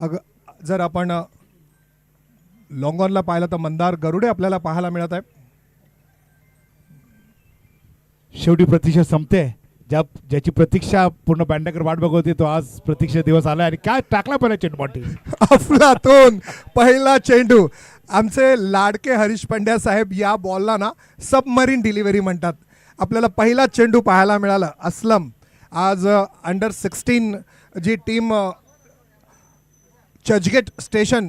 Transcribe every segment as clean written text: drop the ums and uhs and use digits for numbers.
जर आपण लॉंग ऑनला पाहिलं तर मंदार गरुडे आपल्याला पाहायला मिळत आहे. शेवटी प्रतीक्षा संपते. ज्याची प्रतीक्षा पूर्ण बँडेकर वाट बघत होती तो आज प्रतीक्षा दिवस आला आणि काय टाकला पहिला चेंडू मोठी अफलातून पहिला चेंडू. आमचे लाडके हरीश पंड्या साहेब या बॉलला ना सबमरीन डिलिव्हरी म्हणतात. आपल्याला पहिला चेंडू पाहायला मिळाला. असलम आज अंडर 16 जी टीम चर्चगेट स्टेशन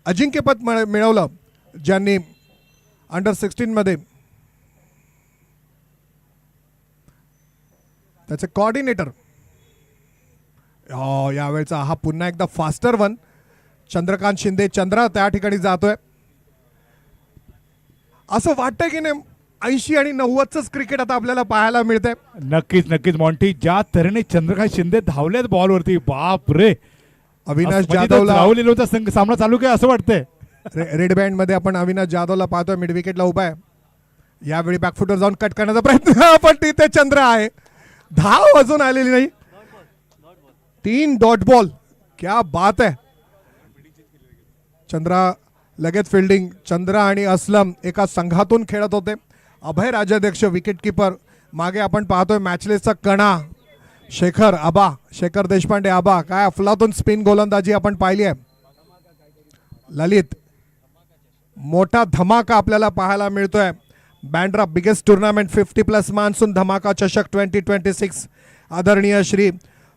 अजिंक्यपद मिळवलं, ज्यांनी अंडर 16 मध्ये त्याचे कोऑर्डिनेटर. यावेळचा हा पुन्हा एकदा फास्टर वन. चंद्रकांत शिंदे चंद्रा त्या ठिकाणी जातोय. असं वाटतंय की नाही 80 आणि 90च क्रिकेट आता आपल्याला पाहायला मिळतंय. नक्कीच नक्कीच मॉन्टी, ज्या तऱ्हेने चंद्रकांत शिंदे धावलेत बॉलवरती, बाप रे. अविनाश जाधवला राहुल संघ सामना चालू काय असं वाटतंय. रेड बँड मध्ये आपण अविनाश जाधवला पाहतोय, मिड विकेटला उभा आहे. यावेळी बॅकफुटवर जाऊन कट करण्याचा प्रयत्न, पण तिथे चंद्र आहे. धाव अजून आलेली नाही. 3 डॉट बॉल, क्या बात आहे. चंद्रा लगेच फिल्डिंग. चंद्रा आणि असलम एका संघातून खेळत होते. अभय राजाध्यक्ष विकेट किपर. मागे आपण पाहतोय मॅचलेसचा कणा शेखर देशपांडे आबा. काय अफलातून स्पिन गोलंदाजी आपण पाहिली आहे. ललित, मोठा धमाका आपल्याला पाहायला मिळतोय. बँड्रा बिगेस्ट टुर्नामेंट 50+ मान्सून धमाका चषक 2026. आदरणीय श्री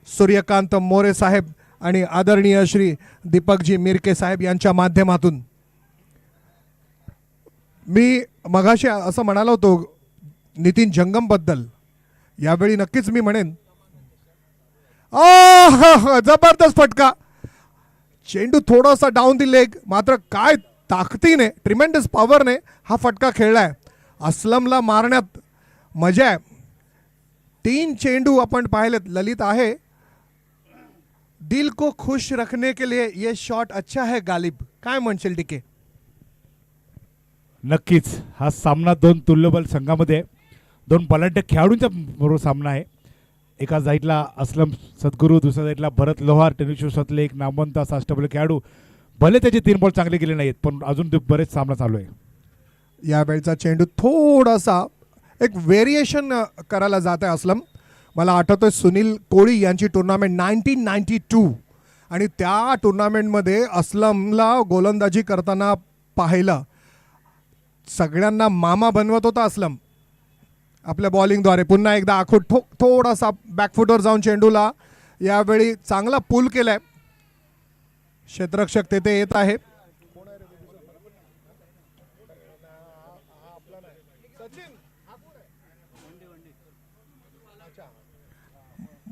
सूर्यकांत मोरे साहेब आणि आदरणीय श्री दीपकजी मिरके साहेब यांच्या माध्यमातून. मी मगाशी असं म्हणालो होतो नितीन जंगम बद्दल, यावेळी नक्कीच मी म्हणेन जबरदस्त फटका. चेंडू थोडासा डाऊन दी लेग, मात्र काय ताकदीने, ट्रिमेंडस पॉवरने हा फटका खेळलाय. असलमला मारण्यात मजा आहे. 3 चेंडू आपण पाहिलेत. ललित आहे, दिल को खुश रखने के लिए ये शॉट अच्छा है गालिब. काय म्हणशील डीके? नक्कीच हा सामना 2 तुल्यबल संघामध्ये 2 बलाढ्य खेळाडूंचा बरोबर सामना आहे. एका साईडला असलम सद्गुरू, दुसऱ्या साईडला भरत लोहार, टेनिस विश्वातले एक नामवंत असा अष्टबैल खेळाडू. भले त्याचे 3 बॉल चांगले गेले नाहीत, पण अजून बरेच सामना चालू आहे. यावेळचा चेंडू थोडासा एक व्हेरिएशन करायला जात आहे असलम. मला आठवतोय सुनील कोळी यांची टुर्नामेंट 1992, आणि त्या टुर्नामेंटमध्ये असलमला गोलंदाजी करताना पाहिलं. सगळ्यांना मामा बनवत होता असलम आपल्या बॉलिंगद्वारे. पुन्हा एकदा आखूट थोडासा बॅकफुटवर जाऊन चेंडूला यावेळी चांगला पुल केलाय. क्षेत्ररक्षक तेथे येत आहे.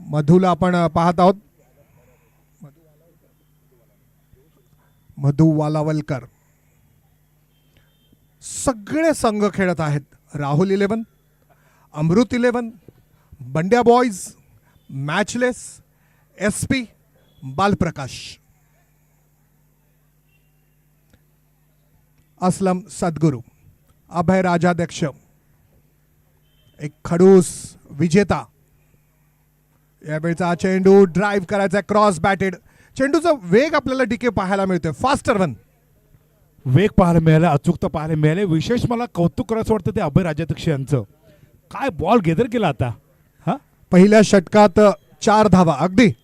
मधूला आपण पाहत आहोत. मधू वालावलकर. सगळे संघ खेळत आहेत. राहुल 11, अमृत 11, बंड्या बॉयज, मॅचलेस, SP, बालप्रकाश. असलम सद्गुरू, अभय राजाध्यक्ष, एक खडूस विजेता. यावेळचा चेंडू ड्राईव्ह करायचा, क्रॉस बॅटेड. चेंडूचा वेग आपल्याला डीके पाहायला मिळतोय. फास्टर वन, वेग पाहायला मिळाला, अचूकता पाहायला मिळाले. विशेष मला कौतुक करायचं वाटतं ते अभय राजाध्यक्ष यांचं. काय बॉल गेदर केला आता. हा पहिल्या षटकात 4 धावा.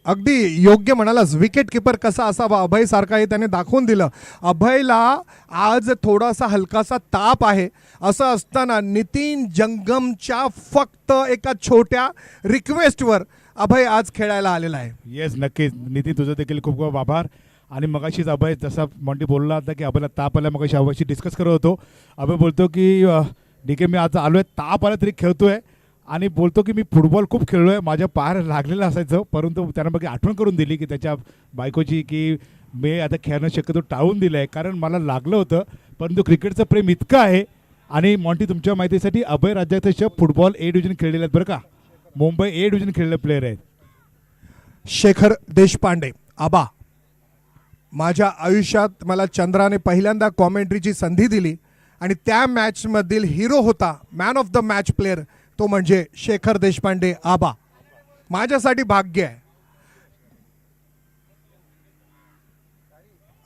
अगदी योग्य म्हणालास. विकेट किपर कसा असावा अभय सारखा हे त्याने दाखवून दिलं. अभयला आज थोडासा हलकासा ताप आहे. असं असताना नितीन जंगमच्या फक्त एका छोट्या रिक्वेस्टवर अभय आज खेळायला आलेला आहे. येस, नक्कीच नितीन, तुझं देखील खूप खूप आभार. आणि मगाशीच अभय, जसा मॉन्टी बोलला होता की अभयला ताप आला, मगाशी अभयशी डिस्कस करत होतो. अभय बोलतो की डीके मी आज आलोय, ताप आला तरी खेळतोय. आणि बोलतो की मी फुटबॉल खूप खेळलोय, माझ्या पायाला लागलेलं असायचं, परंतु त्यानं मग आठवण करून दिली की त्याच्या बायकोची की मी आता खेळणं शक्यतो टाळून दिलं आहे, कारण मला लागलं होतं. परंतु क्रिकेटचं प्रेम इतकं आहे. आणि मॉन्टी, तुमच्या माहितीसाठी अभय राजाध्यक्ष फुटबॉल A डिव्हिजन खेळलेले आहेत बरं का. मुंबई A डिव्हिजन खेळलेले प्लेयर आहेत. शेखर देशपांडे आबा, माझ्या आयुष्यात मला चंद्राने पहिल्यांदा कॉमेंट्रीची संधी दिली आणि त्या मॅचमधील हिरो होता, man of the match player, तो म्हणजे शेखर देशपांडे आबा. माझ्यासाठी भाग्य आहे.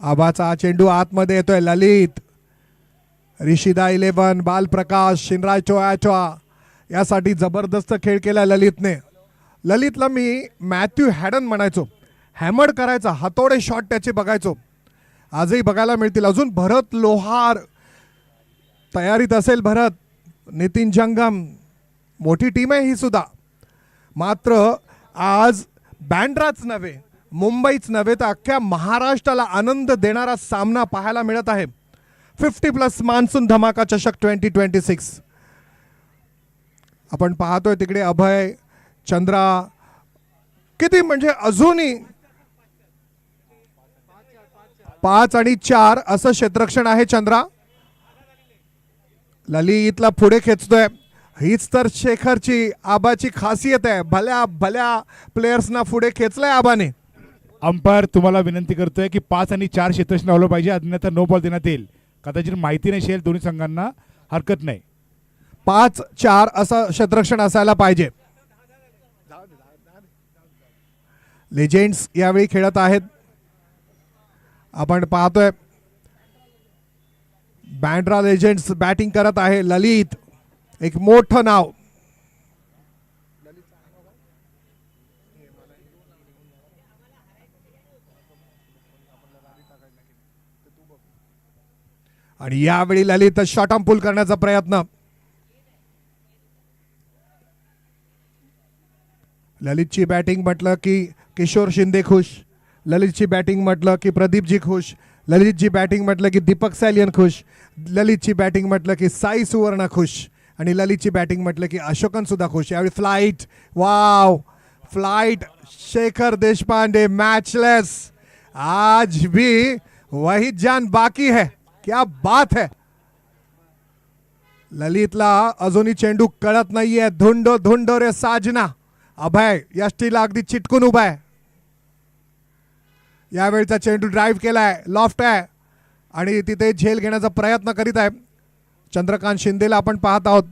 आबाचा चेंडू आतमध्ये येतोय. ललित, ऋषिदा 11, बालप्रकाश, शिनराज चोयाचोआ यासाठी जबरदस्त खेळ केला ललितने. ललितला मी मॅथ्यू हॅडन म्हणायचो. हॅमर्ड करायचा, हातोडे शॉट त्याचे बघायचो. आजही बघायला मिळतील. अजून भरत लोहार तयारीत असेल. भरत, नितीन जंगम, मोठी टीम आहे ही सुद्धा. मात्र आज बँड्राच नव्हे, मुंबईच नव्हे तर अख्ख्या महाराष्ट्राला आनंद देणारा सामना पाहायला मिळत आहे. 50+ मान्सून धमाका चषक 2026. आपण पाहतोय तिकडे अभय, चंद्रा, किती म्हणजे अजूनही 5 आणि 4 असं क्षेत्ररक्षण आहे. चंद्रा ललितला पुढे खेचतोय. हीच तर शेखरची, आबाची खासियत आहे. भल्या भल्या प्लेयर्सना पुढे खेचलंय आबाने. अंपायर तुम्हाला विनंती करतोय की 5 आणि 4 क्षेत्ररक्षण लावलं पाहिजे, अन्यथा नो बॉल देण्यात येईल. कदाचित माहिती नसेल दोन्ही संघांना, हरकत नाही. 5-4 असं क्षेत्ररक्षण असायला पाहिजे. लेजेंड्स यावेळी खेळत आहेत. आपण पाहतोय बँड्रा लेजेंड्स बॅटिंग करत आहे. ललित एक मोठं नाव. आणि यावेळी ललित शॉट ऑन पुल करण्याचा प्रयत्न. ललितची बॅटिंग म्हटलं की किशोर शिंदे खुश, ललितची बॅटिंग म्हटलं की प्रदीपजी खुश, ललितची बॅटिंग म्हटलं की दीपक सॅलियन खुश, ललितची बॅटिंग म्हटलं की साई सुवर्ण खुश, आणि ललितची बॅटिंग म्हटलं की अशोकन सुद्धा खुश. यावेळी flight, wow flight, Shekhar Deshpande matchless. आज भी वही जान बाकी है, क्या बात है. ललितला अजूनही चेंडू कळत नाहीये. धुंडो धुंडो रे साजना. अभय यष्टीला अगदी चिटकून उभा आहे. यावेळचा चेंडू ड्राईव्ह केलाय, लॉफ्ट आहे आणि तिथे झेल घेण्याचा प्रयत्न करीत आहे. चंद्रकांत शिंदेला आपण पाहत आहोत.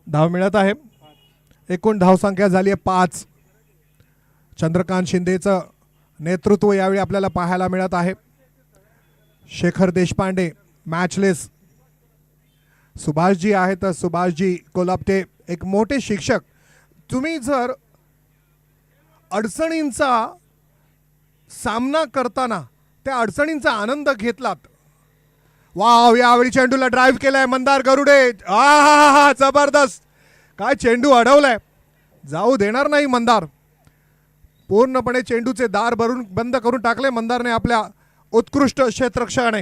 धाव मिळत आहे. एकूण धावसंख्या झाली आहे 5. चंद्रकांत शिंदेचं नेतृत्व यावेळी आपल्याला पाहायला मिळत आहे. शेखर देशपांडे मॅचलेस. सुभाषजी आहेत, सुभाषजी कोलापटे एक मोठे शिक्षक. तुम्ही जर अडचणींचा सामना करताना त्या अडचणींचा आनंद घेतलात. वाव, यावेळी चेंडूला ड्राईव्ह केलाय मंदार गरुडे. हा जबरदस्त. काय चेंडू अडवलाय, जाऊ देणार नाही मंदार. पूर्णपणे चेंडूचे दार बंद करून टाकले मंदारने आपल्या उत्कृष्ट क्षेत्ररक्षणाने.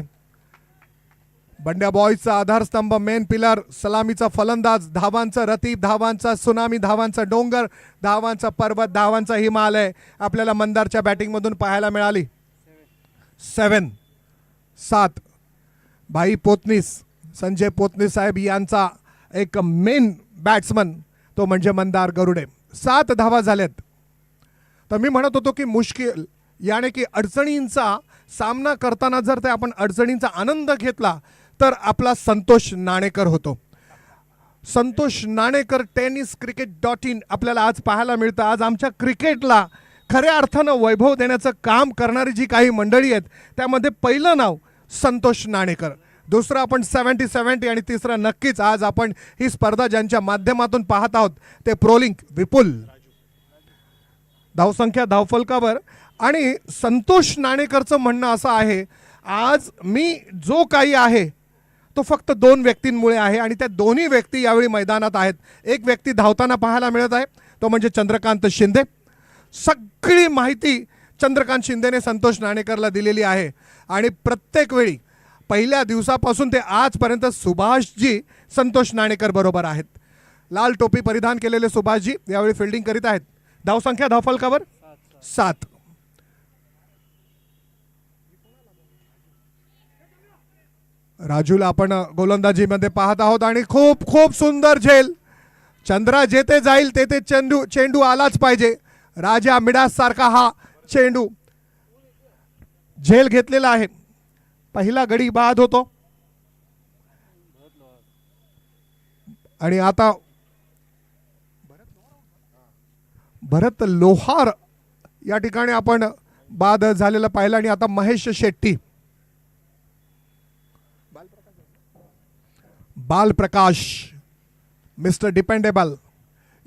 बंड्या बॉयजचा आधारस्तंभ, मेन पिलर, सलामीचा फलंदाज, धावांचा रतीब, धावांचा सुनामी, धावांचा डोंगर, धावांचा पर्वत, धावांचा हिमालय आपल्याला मंदारच्या बॅटिंगमधून पाहायला मिळाली. 7 भाई पोतनीस, संजय पोतनीस साहेब यांचा एक मेन बॅट्समन, तो म्हणजे मंदार गरुडे. 7 धावा झाल्यात. तर मी म्हणत होतो की मुश्किल याने की अडचणींचा सामना करताना जर ते आपण अडचणींचा आनंद घेतला तर आपला संतोष नाणेकर होतो. संतोष नाणेकर tenniscricket.in आपल्याला आज पाहायला मिळतं. आज आमच्या क्रिकेटला खऱ्या अर्थानं वैभव देण्याचं काम करणारी जी काही मंडळी आहेत त्यामध्ये पहिलं नाव संतोष नाणेकर, दुसरं आपण 70-70 आणि तिसरं नक्कीच आज आपण ही स्पर्धा ज्यांच्या माध्यमातून पाहत आहोत ते प्रोलिंग विपुल. धावसंख्या धावफलकावर. आणि संतोष नाणेकरचं म्हणणं असं आहे, आज मी जो काही आहे तो फक्त 2 व्यक्तींमुळे आहे आणि त्या दोन्ही व्यक्ती यावेळी मैदानात आहेत. एक व्यक्ती धावताना पाहायला मिळत आहे, तो म्हणजे चंद्रकांत शिंदे. सगळी माहिती चंद्रकांत शिंदेने संतोष नाणेकरला दिलेली आहे आणि प्रत्येक वेळी पहिल्या दिवसापासून ते आजपर्यंत सुभाषजी संतोष नाणेकर बरोबर आहेत. लाल टोपी परिधान केलेले सुभाषजी यावेळी फिल्डिंग करीत आहेत. धावसंख्या धावफलकावर 7. राजूला आपण गोलंदाजीमध्ये पाहत आहोत आणि खूप खूप सुंदर झेल. चंद्रा जेथे जाईल तेथे चेंडू आलाच पाहिजे. राजा मिडास सारखा हा चेंडू झेल घेतलेला आहे. पहिला गडी बाद होतो आणि आता भरत लोहार या ठिकाणी आपण बाद झालेला पाहिलं. आणि आता महेश शेट्टी, बालप्रकाश मिस्टर डिपेंडेबल,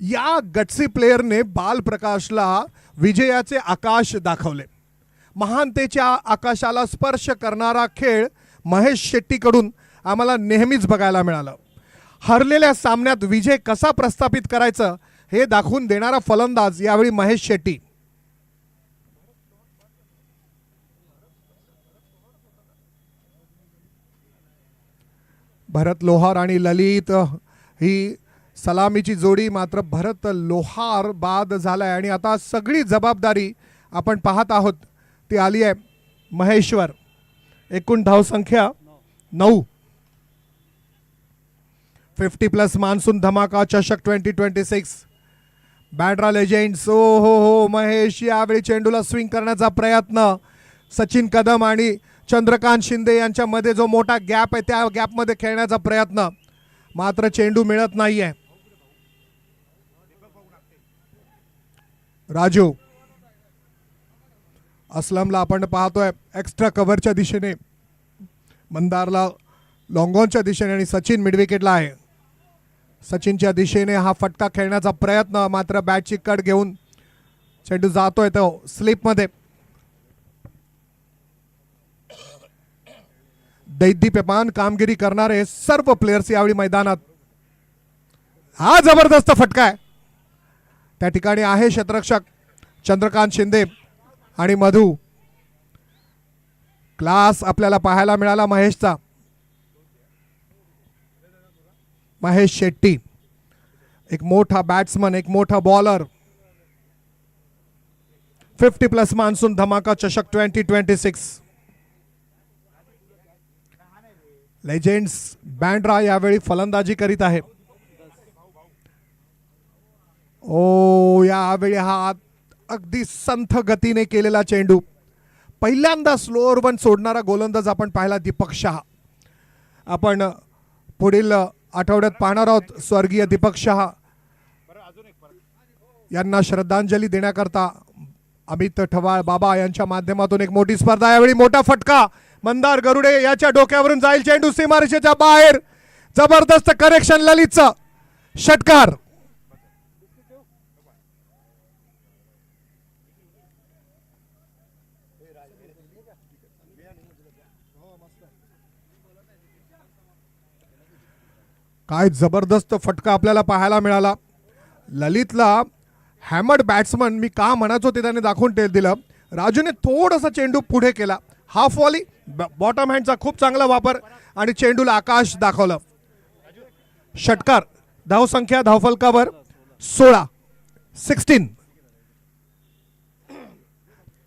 या गटसी प्लेयरने बालप्रकाशला विजयाचे आकाश दाखवले. महानतेच्या आकाशाला स्पर्श करणारा खेळ महेश शेट्टीकडून आम्हाला नेहमीच बघायला मिळालं. हरलेल्या सामन्यात विजय कसा प्रस्थापित करायचं हे दाखवून देणारा फलंदाज यावेळी महेश शेट्टी. भरत लोहार आणि ललित ही सलामीची जोडी, मात्र भरत लोहार बाद झालाय. आणि आता सगळी जबाबदारी आपण पाहत आहोत ती आली आहे महेशवर. एकूण धावसंख्या 9. 50+ मान्सून धमाका चषक 2026 बँड्रा लेजेंड्स. हो महेश यावेळी चेंडूला स्विंग करण्याचा प्रयत्न. सचिन कदम आणि चंद्रकांत शिंदे यांच्यामध्ये जो मोठा गॅप आहे त्या गॅपमध्ये खेळण्याचा प्रयत्न, मात्र चेंडू मिळत नाहीये. राजू असलमला आपण पाहतोय एक्स्ट्रा कव्हरच्या दिशेने, मंदारला लॉंगॉनच्या दिशेने आणि सचिन मिडविकेटला आहे. सचिनच्या दिशेने हा फटका खेळण्याचा प्रयत्न, मात्र बॅटची कट घेऊन चेंडू जातोय तो स्लिपमध्ये. दैदीप्यमान कामगिरी करणारे सर्व प्लेयर्स यावेळी मैदानात. हा जबरदस्त फटका आहे. त्या ठिकाणी आहे क्षेत्ररक्षक चंद्रकांत शिंदे आणि मधू. क्लास आपल्याला पाहायला मिळाला महेशचा. महेश शेट्टी एक मोठा बॅट्समन, एक मोठा बॉलर. 50+ मान्सून धमाका चषक 2026 लेजेंड्स बँड्रा यावेळी फलंदाजी करीत आहे. ओ यावेळी हा अगदी संथ गतीने केलेला चेंडू. पहिल्यांदा स्लोअर वन सोडणारा गोलंदाज आपण पाहिला दीपक शहा. आपण पुढील आठवड्यात पाहणार आहोत स्वर्गीय दीपक शहा यांना श्रद्धांजली देण्याकरता अमित ठवाळ बाबा यांच्या माध्यमातून एक मोठी स्पर्धा. यावेळी मोठा फटका मंदार गरुडे याच्या डोक्यावरून जाईल चेंडू सीमारेषेच्या बाहेर. जबरदस्त करेक्शन ललितचं. षटकार. काय जबरदस्त फटका आपल्याला पाहायला मिळाला. ललितला हॅमर्ड बॅट्समन मी का म्हणायचो ते त्याने दाखवून दिलं. राजूने थोडासा चेंडू पुढे केला. हाफ वॉली, बॉटम हँडचा खूप चांगला वापर आणि चेंडूला आकाश दाखवलं. षटकार. धावसंख्या धावफलकावर 16.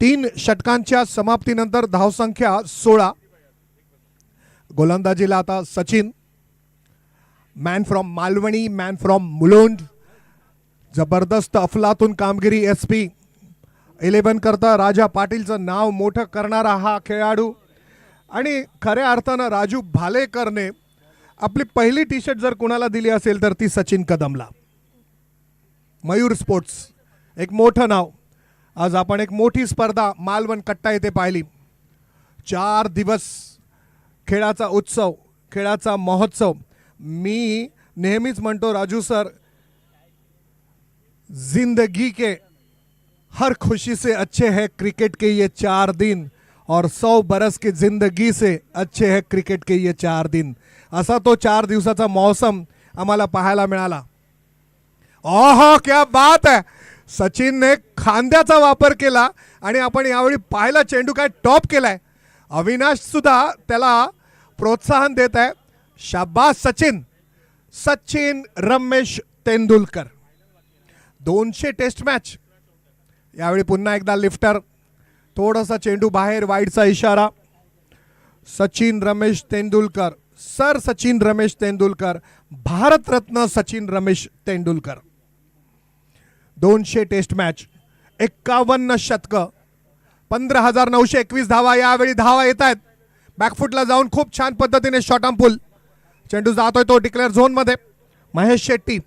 3 षटकांच्या समाप्तीनंतर धावसंख्या 16. गोलंदाजीला आता Sachin, man from Malvani, man from Mulund. जबरदस्त अफलातून कामगिरी. SP 11 करता राजा पाटीलचं नाव मोठं करणारा हा खेळाडू. आणि खऱ्या अर्थानं राजू भालेकरने आपली पहिली टी शर्ट जर कुणाला दिली असेल तर ती सचिन कदमला. मयूर स्पोर्ट्स एक मोठं नाव. आज आपण एक मोठी स्पर्धा मालवण कट्टा येथे पाहिली. 4 दिवस खेळाचा उत्सव, खेळाचा महोत्सव. मी नेहमीच म्हणतो राजू सर, जिंदगी के हर खुशी से अच्छे है क्रिकेट के ये 4 दिन और 100 बरस की जिंदगी से अच्छे है क्रिकेट के ये 4 दिन. असा तो 4 दिवसाचा मौसम आम्हाला पाहायला मिळाला. ओहो क्या बात है. सचिनने खांद्याचा वापर केला आणि आपण यावेळी पाहिला चेंडू काय टॉप केलाय. अविनाश सुद्धा त्याला प्रोत्साहन देत आहे. शाबास सचिन. Sachin Ramesh Tendulkar 200 test match. यावेळी पुन्हा एकदा लिफ्टर. थोडासा चेंडू बाहेर, वाईडचा इशारा. Sachin Ramesh Tendulkar, sir Sachin Ramesh Tendulkar, Bharat Ratna Sachin Ramesh Tendulkar. 200 test match, 51 शतकं, 15,921 धावा. यावेळी धावा येत आहेत. बॅकफुटला जाऊन खूप छान पद्धतीने शॉट ऑन पुल. चेंडू जातोय तो डिक्लेअर झोन मध्ये. महेश शेट्टी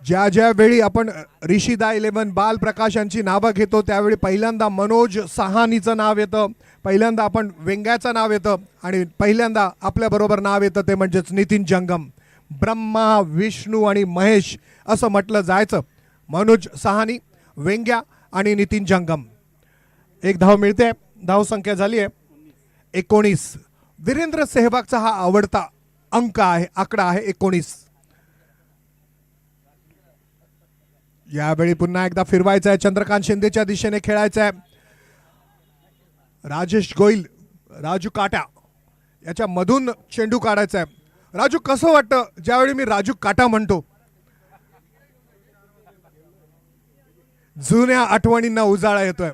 ज्या ज्या वेळी आपण ऋषिदा 11 बाल प्रकाश यांची नावं घेतो त्यावेळी पहिल्यांदा मनोज सहानीचं नाव येतं, पहिल्यांदा आपण वेंग्याचं नाव येतं आणि पहिल्यांदा आपल्याबरोबर नाव येतं ते म्हणजेच नितीन जंगम. ब्रह्मा विष्णू आणि महेश असं म्हटलं जायचं. मनोज सहानी, वेंग्या आणि नितीन जंगम. एक धाव मिळते. धाव संख्या झाली आहे 19. वीरेंद्र सेहवागचा हा आवडता अंक आहे, आकडा आहे 19. यावेळी पुन्हा एकदा फिरवायचं आहे, चंद्रकांत शिंदेच्या दिशेने खेळायचं आहे. राजेश गोयल, राजू काटा याच्या मधून चेंडू काढायचा आहे. राजू कसं वाटतं ज्यावेळी मी राजू काटा म्हणतो? जुन्या आठवणींना उजाळा येतोय.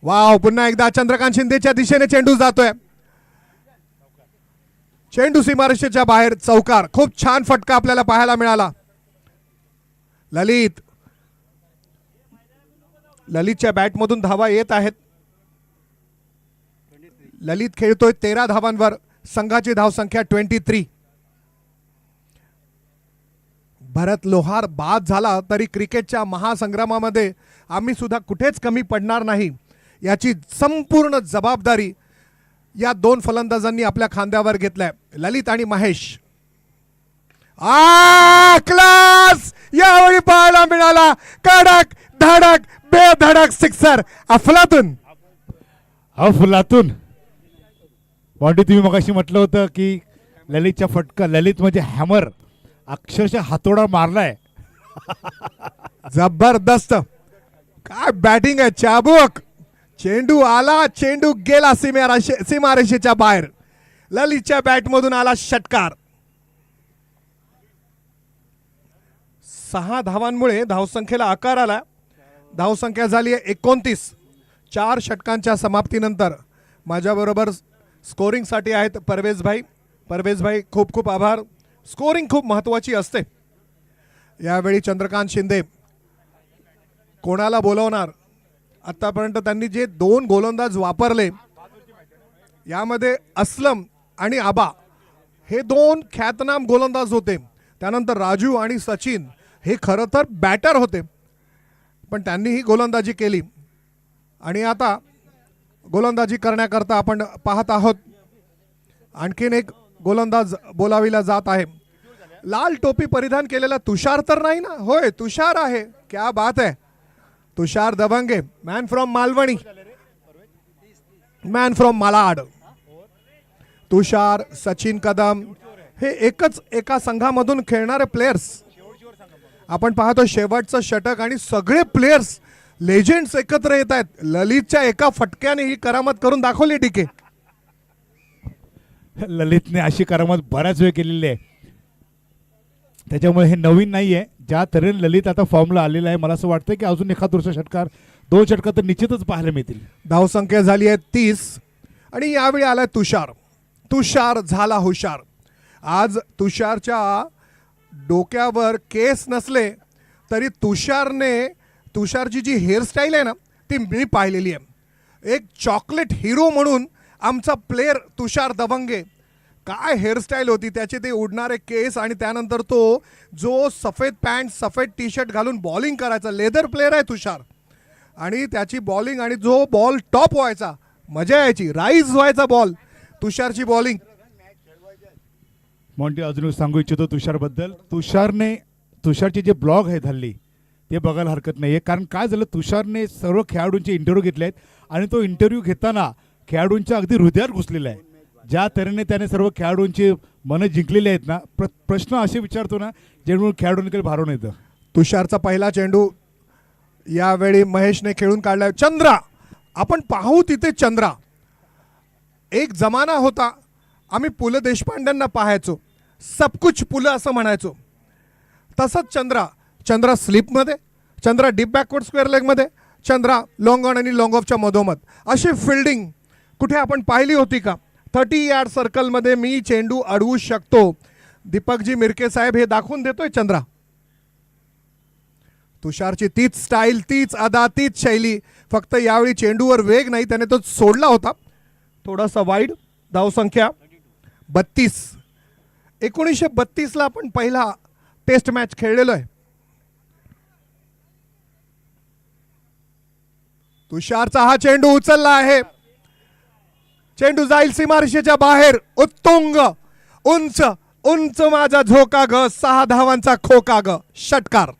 वाव, पुन्हा एकदा चंद्रकांत शिंदेच्या दिशेने चेंडू जातोय. चेंडू सीमारेषेच्या बाहेर, चौकार. खूप छान फटका आपल्याला पाहायला मिळाला. ललितच्या बॅटमधून धावा येत आहेत. ललित खेळतोय 13 धावांवर. संघाची धावसंख्या 23. भरत लोहार बाद झाला तरी क्रिकेटच्या महासंग्रामामध्ये आम्ही सुद्धा कुठेच कमी पडणार नाही याची संपूर्ण जबाबदारी या दोन फलंदाजांनी आपल्या खांद्यावर घेतलाय, ललित आणि महेश. क्लास यावेळी पाहायला मिळाला. कडक धडक बेधडक सिक्सर. अफलातून वाटी तुम्ही मगाशी म्हटलं होतं की ललितच्या फटका, ललित म्हणजे हॅमर, अक्षरशः हातोडा मारलाय. जबरदस्त काय बॅटिंग आहे, चाबूक. चेंडू आला, चेंडू गेला सीमारेषेच्या बाहेर. ललितच्या बॅटमधून आला षटकार. 6 धावांमुळे धावसंख्येला आकार आला. धावसंख्या झाली आहे 29. 4 षटकांच्या समाप्तीनंतर माझ्याबरोबर स्कोरिंगसाठी आहेत परवेज भाई. परवेज भाई खूप खूप आभार. स्कोरिंग खूप महत्त्वाची असते. यावेळी चंद्रकांत शिंदे कोणाला बोलवणार? आतापर्यंत त्यांनी जे 2 गोलंदाज वापरले यामध्ये असलम आणि आबा हे 2 ख्यातनाम गोलंदाज होते. त्यानंतर राजू आणि सचिन हे खरं तर बॅटर होते, पण त्यांनीही गोलंदाजी केली. आणि आता गोलंदाजी करण्याकरता आपण पाहत आहोत आणखीन एक गोलंदाज बोलाविला जात आहे. लाल टोपी परिधान केलेला तुषार तर नाही ना? होय, तुषार आहे. क्या बात आहे. Tushar Dabange, man from Malvani, man from Malad. Tushar, Sachin Kadam हे एका संघामधून खेळणारे प्लेयर्स. आपण पाहतो शेवटचं षटक आणि सगळे प्लेयर्स लेजेंड्स एकत्र येत आहेत. ललितच्या एका फटक्याने ही करामत करून दाखवली डीके. ललितने अशी करामत बऱ्याच वेळ केलेली आहे, त्याच्यामुळे हे नवीन नाही आहे. ज्या तऱ्हेने ललित आता फॉर्मला आलेला आहे, मला असं वाटतं की अजून एखाद दुसरा षटकार, 2 षटकार तर निश्चितच पाहायला मिळतील. धावसंख्या झाली आहे 30 आणि यावेळी आलाय तुषार. तुषार झाला हुशार. आज तुषारच्या डोक्यावर केस नसले तरी तुषारची जी हेअरस्टाईल आहे ना ती मी पाहिलेली आहे. एक चॉकलेट हिरो म्हणून आमचा प्लेयर तुषार दबंगे. काय हेअरस्टाईल होती त्याचे, ते उडणारे केस आणि त्यानंतर तो जो सफेद पॅन्ट सफेद टी शर्ट घालून बॉलिंग करायचा. लेदर प्लेयर आहे तुषार आणि त्याची बॉलिंग आणि जो बॉल टॉप व्हायचा, मजा यायची. राईज व्हायचा बॉल, तुषारची बॉलिंग. मॉन्टी अजून सांगू इच्छितो तुषारबद्दल. तुषारचे जे ब्लॉग आहेत हल्ली ते बघायला हरकत नाही आहे. कारण काय झालं, तुषारने सर्व खेळाडूंचे इंटरव्ह्यू घेतले आहेत आणि तो इंटरव्ह्यू घेताना खेळाडूंच्या अगदी हृदयात घुसलेला आहे. ज्या तऱ्हेने त्याने सर्व खेळाडूंची मनं जिंकलेली आहेत ना, प्रश्न असे विचारतो ना जेणेकरून खेळाडूंकडे भारून येतं. तुषारचा पहिला चेंडू यावेळी महेशने खेळून काढलाय. चंद्रा, आपण पाहू तिथे चंद्रा. एक जमाना होता आम्ही पु ल देशपांड्यांना पाहायचो, सबकुछ पुलं असं म्हणायचो. तसंच चंद्रा स्लिपमध्ये, चंद्रा डीप बॅकवर्ड स्क्वेअर लेगमध्ये, चंद्रा लॉंग ऑन आणि लॉंग ऑफच्या मधोमध. अशी फिल्डिंग कुठे आपण पाहिली होती का? 30 यार्ड सर्कलमध्ये मी चेंडू अडवू शकतो. दीपकजी मिरके साहेब हे दाखवून देतोय चंद्रा. तुषारची तीच स्टाईल, तीच अदा, तीच शैली. फक्त यावेळी चेंडूवर वेग नाही, त्याने तो सोडला होता थोडासा वाईड. धावसंख्या 32. 1932ला आपण पहिला टेस्ट मॅच खेळलेलो आहे. तुषारचा हा चेंडू उचलला आहे. चेंडू जाईल सीमारेषेच्या बाहेर. उत्तुंग उंच उंच माझा झोका ग, 6 धावांचा खोका ग, षटकार.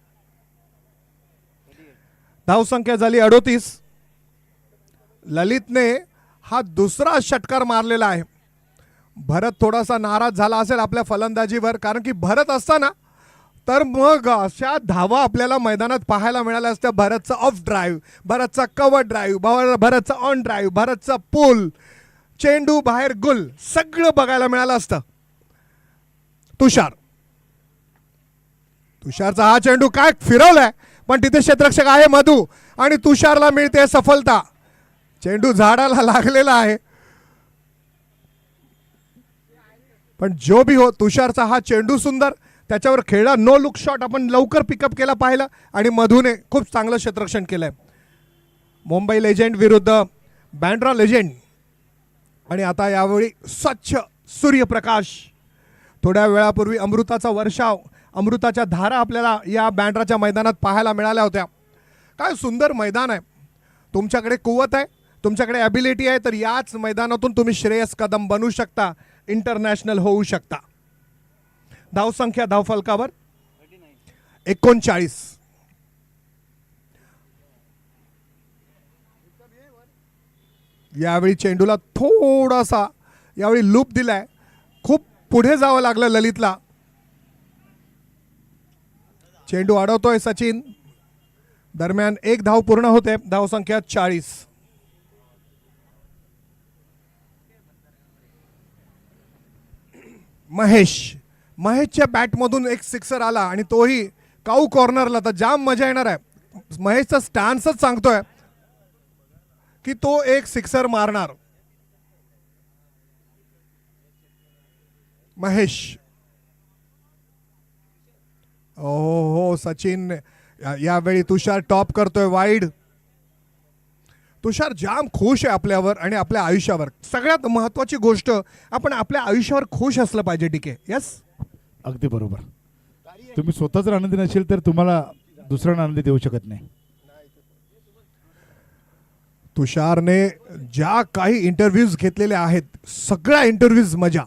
धावसंख्या झाली 38. ललितने हा दुसरा षटकार मारलेला आहे. भरत थोडासा नाराज झाला असेल आपल्या फलंदाजीवर, कारण की भरत असताना तर मग अशा धावा आपल्याला मैदानात पाहायला मिळाल्या असत्या. भरतचा ऑफ ड्राईव्ह, भरतचा कव्हर ड्राईव्ह, भरतचा ऑन ड्राईव्ह, भरतचा पुल, चेंडू बाहेर गुल, सगळं बघायला मिळालं असतं. तुषारचा हा चेंडू काय फिरवलाय, पण तिथे क्षेत्ररक्षक आहे मधू आणि तुषारला मिळते सफलता. चेंडू झाडाला लागलेला आहे, पण जो भी हो तुषारचा हा चेंडू सुंदर, त्याच्यावर खेळला नो लुक शॉट आपण लवकर पिकअप केला पाहिलं आणि मधूने खूप चांगलं क्षेत्ररक्षण केलंय. मुंबई लेजेंड विरुद्ध बँड्रा लेजेंड. आणि आता यावेळी स्वच्छ सूर्यप्रकाश. थोड्या वेळापूर्वी अमृताचा वर्षाव, अमृताच्या धारा आपल्याला या बँड्राच्या मैदानात पाहायला मिळाल्या होत्या. काय सुंदर मैदान आहे. तुमच्याकडे कुवत आहे, तुमच्याकडे ॲबिलिटी आहे, तर याच मैदानातून तुम्ही श्रेयस कदम बनू शकता, इंटरनॅशनल होऊ शकता. धावसंख्या धावफलकावर 39. यावेळी चेंडूला थोडासा यावेळी लूप दिलाय. खूप पुढे जावं लागलं ललितला. चेंडू अडवतोय सचिन. दरम्यान 1 धाव पूर्ण होते. धावसंख्या 40. महेशच्या बॅटमधून एक सिक्सर आला आणि तोही काऊ कॉर्नरला. तर जाम मजा येणार आहे. महेशचा स्टॅन्सच सांगतोय की तो एक सिक्सर मारणार. महेश. हो सचिन. यावेळी तुषार टॉप करतोय वाईड. तुषार जाम खुश आहे आपल्यावर आणि आपल्या आयुष्यावर. सगळ्यात महत्वाची गोष्ट, आपण आपल्या आयुष्यावर खुश असलं पाहिजे. ठीक आहे. यस, अगदी बरोबर. तुम्ही स्वतःच आनंदी नसेल तर तुम्हाला दुसऱ्यांना आनंदी देऊ शकत नाही. तुषारने ज्या काही इंटरव्ह्यूज घेतलेले आहेत, सगळ्या इंटरव्ह्यूज मजा.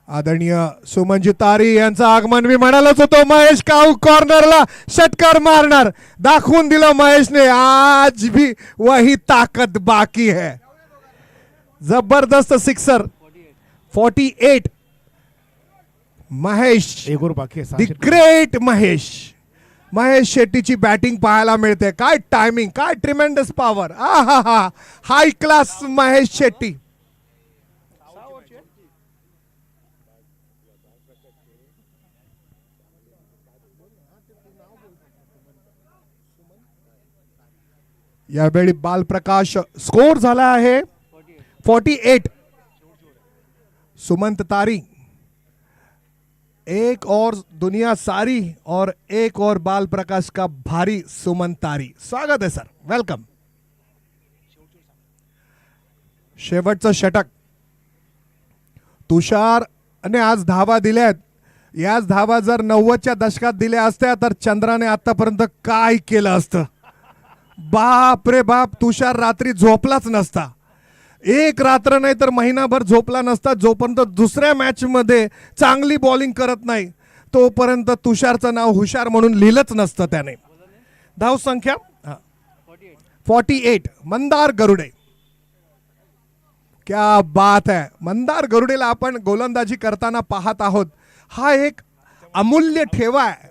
आदरणीय सुमनजी तारी यांचं आगमन मी म्हणालच होतो. महेश काऊ कॉर्नरला षटकार मारणार. दाखवून दिलं महेशने, आज भी वही ताकत बाकी है. जबरदस्त सिक्सर. 48. महेश, एक और बाकी आहे. The great Mahesh. महेश शेट्टीची बॅटिंग पाहायला मिळते. काय टायमिंग, काय ट्रिमेंडस पॉवर. हा हाय क्लास महेश शेट्टी. यावेळी बालप्रकाश. स्कोर झाला आहे 48. सुमंत तारी. एक और दुनिया सारी और एक और बाल प्रकाश का भारी सुमन तारी. स्वागत आहे सर, वेलकम. शेवटचं षटक. तुषारने आज धावा दिल्यात. याच धावा जर 90च्या दशकात दिल्या असत्या तर चंद्राने आतापर्यंत काय केलं असतं. बाप रे बाप. तुषार रात्री झोपलाच नसता. एक रात्र नाही तर महिनाभर झोपला नसता. जोपर्यंत दुसऱ्या मॅच मध्ये चांगली बॉलिंग करत नाही तोपर्यंत तुषारचं नाव हुशार म्हणून लिहिलंच नसतं त्याने. धावसंख्या 48. मंदार गरुडे. क्या बात है. मंदार गरुडेला आपण गोलंदाजी करताना पाहत आहोत. हा एक अमूल्य ठेवा आहे.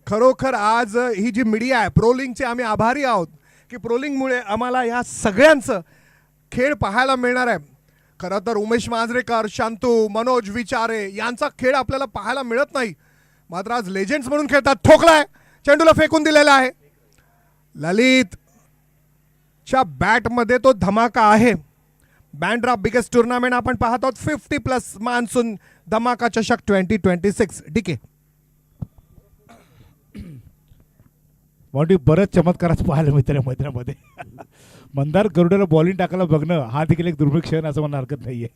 खरोखर आज ही जी मीडिया आहे, प्रोलिंगचे आम्ही आभारी आहोत की प्रोलिंगमुळे आम्हाला या सगळ्यांचं खेळ पाहायला मिळणार आहे. खरं तर उमेश मांजरेकर, शांतू, मनोज विचारे यांचा खेळ आपल्याला पाहायला मिळत नाही. मात्र आज लेजेंड्स म्हणून खेळतात. ठोकलाय, चेंडूला फेकून दिलेला आहे. ललितच्या बॅटमध्ये तो धमाका आहे. बँड्रा बिगेस्ट टुर्नामेंट आपण पाहत आहोत. 50+ मान्सून धमाका चषक 2026. डीके बॉडी बरंच चमत्काराचं पाहायला मिळतं मैदानामध्ये. मंदार गरुडेला बॉलिंग टाकायला बघणं हा देखील एक दुर्मिळ क्षण असं म्हणणं हरकत नाहीये.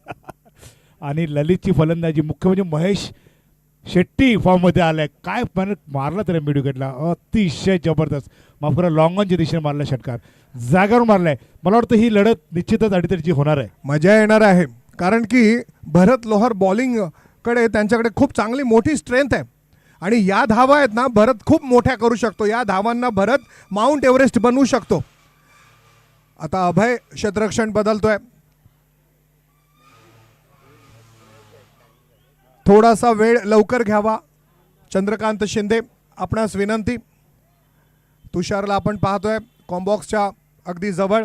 आणि ललितची फलंदाजी, मुख्य म्हणजे महेश शेट्टी फॉर्ममध्ये आलाय. काय मारला त्याला मिड विकेटला, अतिशय जबरदस्त. माफ करा, लॉंग ऑनच्या दिशेने मारला षटकार, जागावर मारलाय. मला वाटतं ही लढत निश्चितच अडीतडीची होणार आहे. मजा येणार आहे, कारण की भरत लोहार बॉलिंग कडे त्यांच्याकडे खूप चांगली मोठी स्ट्रेंथ आहे आणि या धावा आहेत ना भरत खूप मोठ्या करू शकतो. या धावांना भरत माउंट एव्हरेस्ट बनवू शकतो. आता अभय क्षेत्ररक्षण बदलतोय, थोडासा वेळ लवकर घ्यावा. चंद्रकांत शिंदे आपणास विनंती. तुषारला आपण पाहतोय कॉम्बॉक्सच्या अगदी जवळ.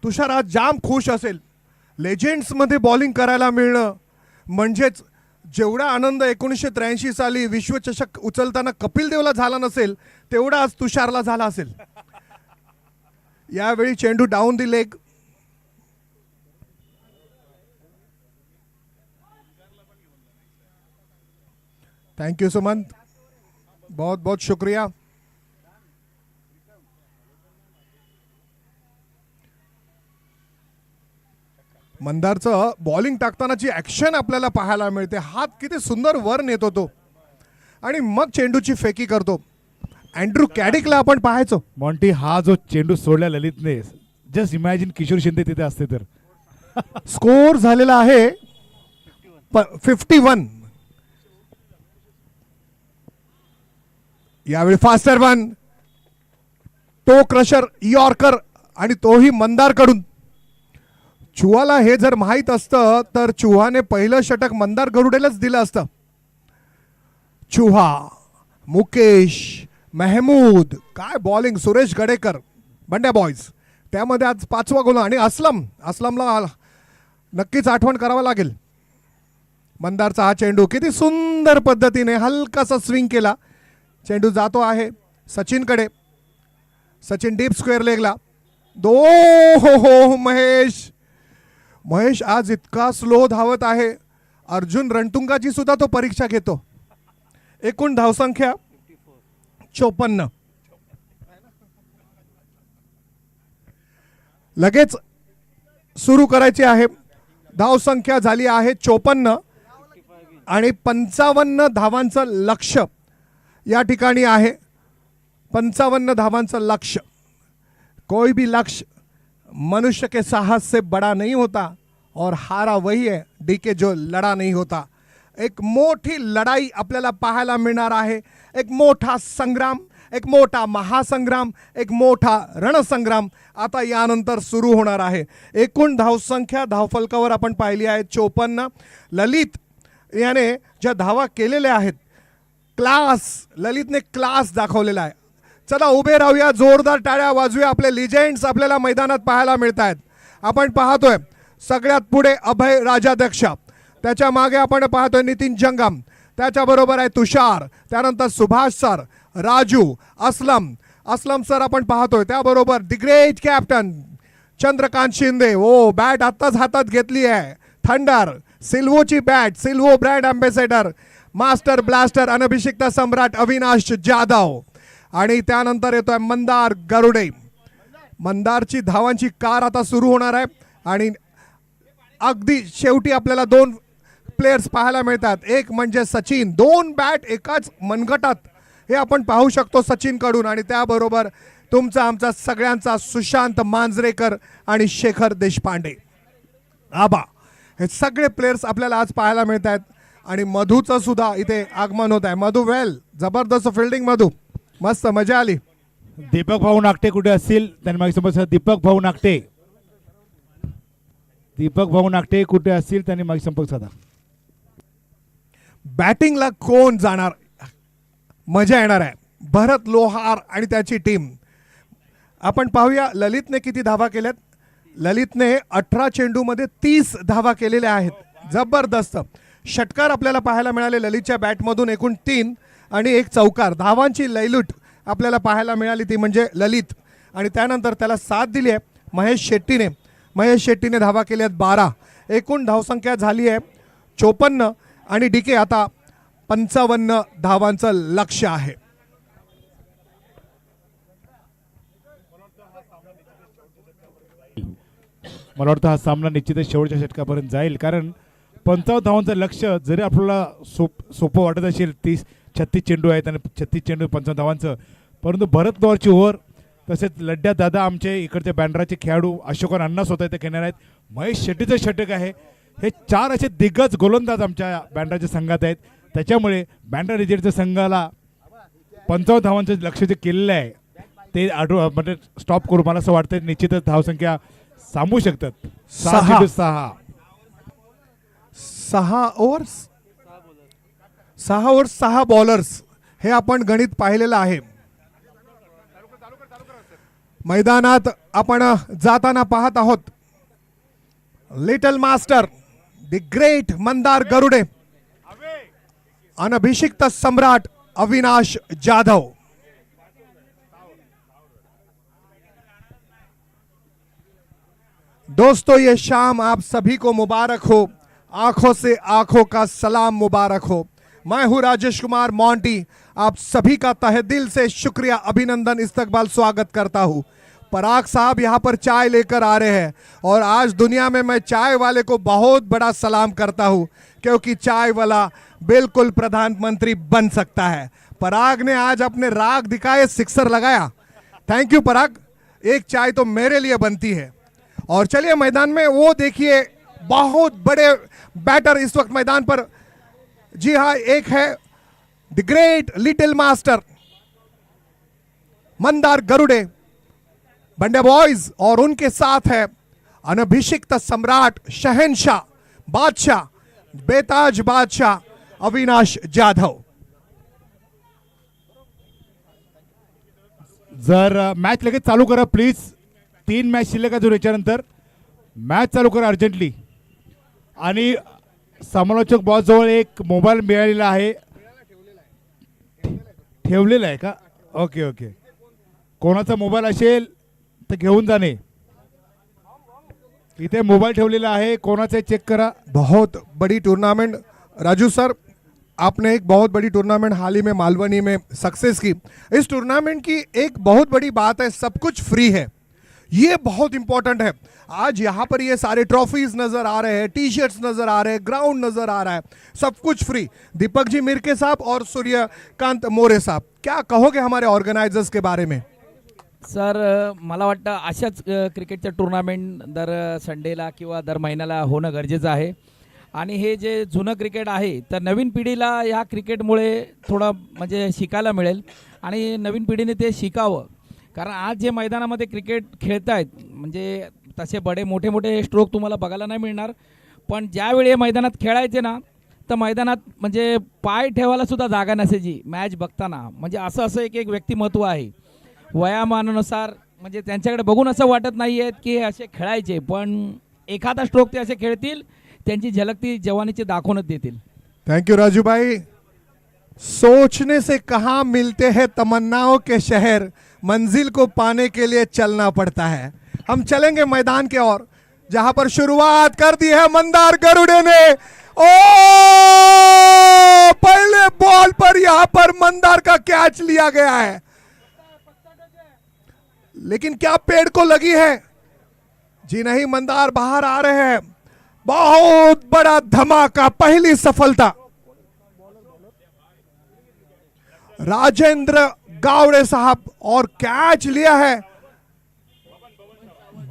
तुषार आज जाम खुश असेल. लेजेंड्समध्ये बॉलिंग करायला मिळणं म्हणजेच जेवढा आनंद 1983 साली विश्वचषक उचलताना कपिल देवला झाला नसेल तेवढा आज तुषारला झाला असेल. यावेळी चेंडू down the leg. Thank you Sumant, बहुत बहुत शुक्रिया. मंदारचं बॉलिंग टाकतानाची ॲक्शन आपल्याला पाहायला मिळते. हात किती सुंदर वर नेतो तो आणि मग चेंडूची फेकी करतो. अँड्रू कॅडिकला आपण पाहायचो. मॉन्टी, हा जो चेंडू सोडला ललितने, जस्ट इमॅजिन किशोर शिंदे तिथे असते तर. स्कोर झालेला आहे 51. यावेळी फास्टर वन, टो क्रशर यॉर्कर आणि तोही मंदारकडून. चुहाला हे जर माहीत असतं तर चुहाने पहिलं षटक मंदार गरुडेलाच दिलं असतं. चुहा, मुकेश, महमूद, काय बॉलिंग. सुरेश गडेकर, बंड्या बॉयज, त्यामध्ये आज 5वा गोल. आणि असलमला नक्कीच आठवण करावं लागेल. मंदारचा हा चेंडू किती सुंदर पद्धतीने हलकासा स्विंग केला. चेंडू जातो आहे सचिनकडे. सचिन डीप स्क्वेअर लेगला. हो महेश आज इतका स्लो धावत आहे. अर्जुन रणतुंगाची सुद्धा तो परीक्षा घेतो. एकूण धावसंख्या 54. लगेच सुरू करायची आहे. धावसंख्या झाली आहे 54 आणि 55 धावांचं लक्ष या ठिकाणी आहे. 55 धावांचं लक्ष. कोई भी लक्ष्य मनुष्य के साहस से बड़ा नहीं होता और हारा वही है डीके जो लड़ा नहीं होता. एक मोठी लढाई आपल्याला पाहायला मिळणार आहे. एक मोठा संग्राम, एक मोठा महासंग्राम, एक मोठा रणसंग्राम आता यानंतर सुरू होणार आहे. एकूण धावसंख्या धावफलकावर आपण पाहिली आहे 54. ललित याने ज्या धावा केलेल्या आहेत, क्लास, ललितने क्लास दाखवलेला आहे. चला उभे राहूया, जोरदार टाळ्या वाजूया. आपले लिजेंड्स आपल्याला मैदानात पाहायला मिळत आहेत. आपण पाहतोय सगळ्यात पुढे अभय राजाध्यक्ष, त्याच्या मागे आपण पाहतोय नितीन जंगम, त्याच्याबरोबर आहे तुषार, त्यानंतर सुभाष सर, राजू, असलम सर आपण पाहतोय, त्याबरोबर the great captain Chandrakant Shinde. ओ बॅट आत्ताच हातात घेतली आहे. थंडर, सिल्वोची bat, Silvo brand ambassador, master blaster, अनभिषिक्त सम्राट अविनाश जाधव. आणि त्यानंतर येतोय मंदार गरुडे. मंदारची धावांची कार आता सुरू होणार आहे आणि अगदी शेवटी आपल्याला 2 प्लेयर्स पाहायला मिळतात. एक म्हणजे सचिन, 2 बॅट एकाच मनगटात, हे आपण पाहू शकतो सचिन कडून. आणि त्याबरोबर तुमचा आमचा सगळ्यांचा सुशांत मांजरेकर आणि शेखर देशपांडे, आबा, हे सगळे प्लेयर्स आपल्याला आज पाहायला मिळत आहेत. आणि मधूचं सुद्धा इथे आगमन होत आहे. मधू वेल, जबरदस्त फिल्डिंग मधू, मस्त मजा आली. दीपक भाऊ नागटे कुठे असतील त्यांनी मागे समज. दीपक भाऊ नागटे कुठे असतील त्यांनी मागे संपर्क साधा. बॅटिंगला कोण जाणार, मजा येणार आहे. भरत लोहार आणि त्याची टीम. आपण पाहूया ललितने किती धावा केल्यात. ललितने 18 चेंडूमध्ये 30 धावा केलेल्या आहेत. जबरदस्त षटकार आपल्याला पाहायला मिळाले ललितच्या बॅटमधून. एकूण 3 आणि 1 चौकार. धावांची लयलूट आपल्याला पाहायला मिळाली ती म्हणजे ललित. आणि त्यानंतर त्याला साथ दिली आहे महेश शेट्टीने धावा केल्यात 12. एकूण धावसंख्या झाली आहे 54 आणि डीके आता 55 धावांचं लक्ष आहे. मला वाटतं हा सामना निश्चितच शेवटच्या षटकापर्यंत जाईल, कारण 55 धावांचं लक्ष्य जरी आपल्याला सोपं वाटत असेल, 36 चेंडू आहेत आणि 36 चेंडू 55 धावांचं, परंतु भरत पवारची ओव्हर, तसेच लड्ड्या दादा आमचे इकडचे बँड्राचे खेळाडू अशोकन अण्णा स्वतः इथे खेळणार आहेत, महेश शेट्टीचं षटक आहे, हे 4 असे दिग्गज गोलंदाज आमच्या बँड्राच्या संघात आहेत. त्याच्यामुळे बँड्रा रिजेंटच्या संघाला 55 धावांचं लक्ष्य जे केलेलं आहे ते म्हणजे स्टॉप करू, मला असं वाटतं निश्चितच धावसंख्या सांगू शकतात. 6 ओव्हर्स 6 बॉलर्स हे आपण गणित पाहिलेलं आहे. मैदानात आपण जाताना पाहत आहोत little master the great Mandar Garude, अनभिषिक्त सम्राट अविनाश जाधव. दोस्तों ये शाम आप सभी को मुबारक हो, आंखों से आंखों का सलाम मुबारक हो. मैं हूं राजेश कुमार मोंटी, आप सभी का तहे दिल से शुक्रिया, अभिनंदन, इस्तकबाल, स्वागत करता हूं. पराग साहब यहां पर चाय लेकर आ रहे हैं और आज दुनिया में मैं चाय वाले को बहुत बड़ा सलाम करता हूं, क्योंकि चाय वाला बिल्कुल प्रधानमंत्री बन सकता है. पराग ने आज अपने राग दिखाए, सिक्सर लगाया. थैंक यू पराग, एक चाय तो मेरे लिए बनती है. और चलिए मैदान में वो देखिए बहुत बड़े बैटर इस वक्त मैदान पर. जी हाँ, एक है the great little master Mandar Garude बंडे बॉयज, और उनके साथ है अनभिषिक्त सम्राट, शहनशाह, बादशाह, बेताज बादशाह अविनाश जाधव. जर मॅच लगेच चालू करा प्लीज, 3 मॅच शिल्लक आहे याच्यानंतर. मॅच चालू करा अर्जंटली. आणि समालोचक बॉस जवळ एक मोबाईल मिळालेला आहे, ठेवलेला आहे का? ओके ओके, कोणाचा मोबाईल असेल तर घेऊन जाणे. इथे मोबाईल ठेवलेला आहे, कोणाचा चेक करा. बहुत बड़ी टूर्नामेंट राजू सर, आपने एक बहुत बड़ी टूर्नामेंट हाल ही में मालवनी में सक्सेस की. इस टूर्नामेंट की एक बहुत बड़ी बात है, सब कुछ फ्री है, ये बहुत इंपॉर्टेंट है. आज यहाँ पर ये सारे ट्रॉफीज नजर आ रहे हैं, टी शर्ट्स नजर आ रहे हैं, ग्राउंड नजर आ रहा है, सब कुछ फ्री. दीपक जी मिरके साहब और सूर्यकांत मोरे साहब, क्या कहोगे हमारे ऑर्गेनाइजर्स के बारे में? सर, मला वाटतं अशाच क्रिकेटचं टुर्नामेंट दर संडेला किंवा दर महिन्याला होणं गरजेचं आहे. आणि हे जे जुनं क्रिकेट आहे तर नवीन पिढीला ह्या क्रिकेटमुळे थोडं म्हणजे शिकायला मिळेल आणि नवीन पिढीने ते शिकावं. कारण आज जे मैदानामध्ये क्रिकेट खेळत आहेत म्हणजे तसे बडे मोठे मोठे स्ट्रोक तुम्हाला बघायला नाही मिळणार, पण ज्यावेळी मैदानात खेळायचे ना तर मैदानात म्हणजे पाय ठेवायला सुद्धा जागा नसायची मॅच बघताना. म्हणजे असं असं एक एक व्यक्तिमत्व आहे वयामानानुसार, म्हणजे त्यांच्याकडे बघून असं वाटत नाही आहे की असे खेळायचे, पण एखादा स्ट्रोक ते असे खेळतील, त्यांची झलक ती जवानीची दाखवूनच देतील. थैंक यू राजू भाई. सोचने से कहाँ मिलते हैं तमन्नाओं के शहर, मंजिल को पाने के लिए चलना पड़ता है. हम चलेंगे मैदान के ओर, जहां पर शुरुआत कर दी है मंदार गरुड़े ने. ओ पहले बॉल पर यहां पर मंदार का कैच लिया गया है, लेकिन क्या पेड़ को लगी है? जी नहीं, मंदार बाहर आ रहे हैं. बहुत बड़ा धमाका, पहली सफलता. राजेंद्र गावड़े साहब और कैच लिया है,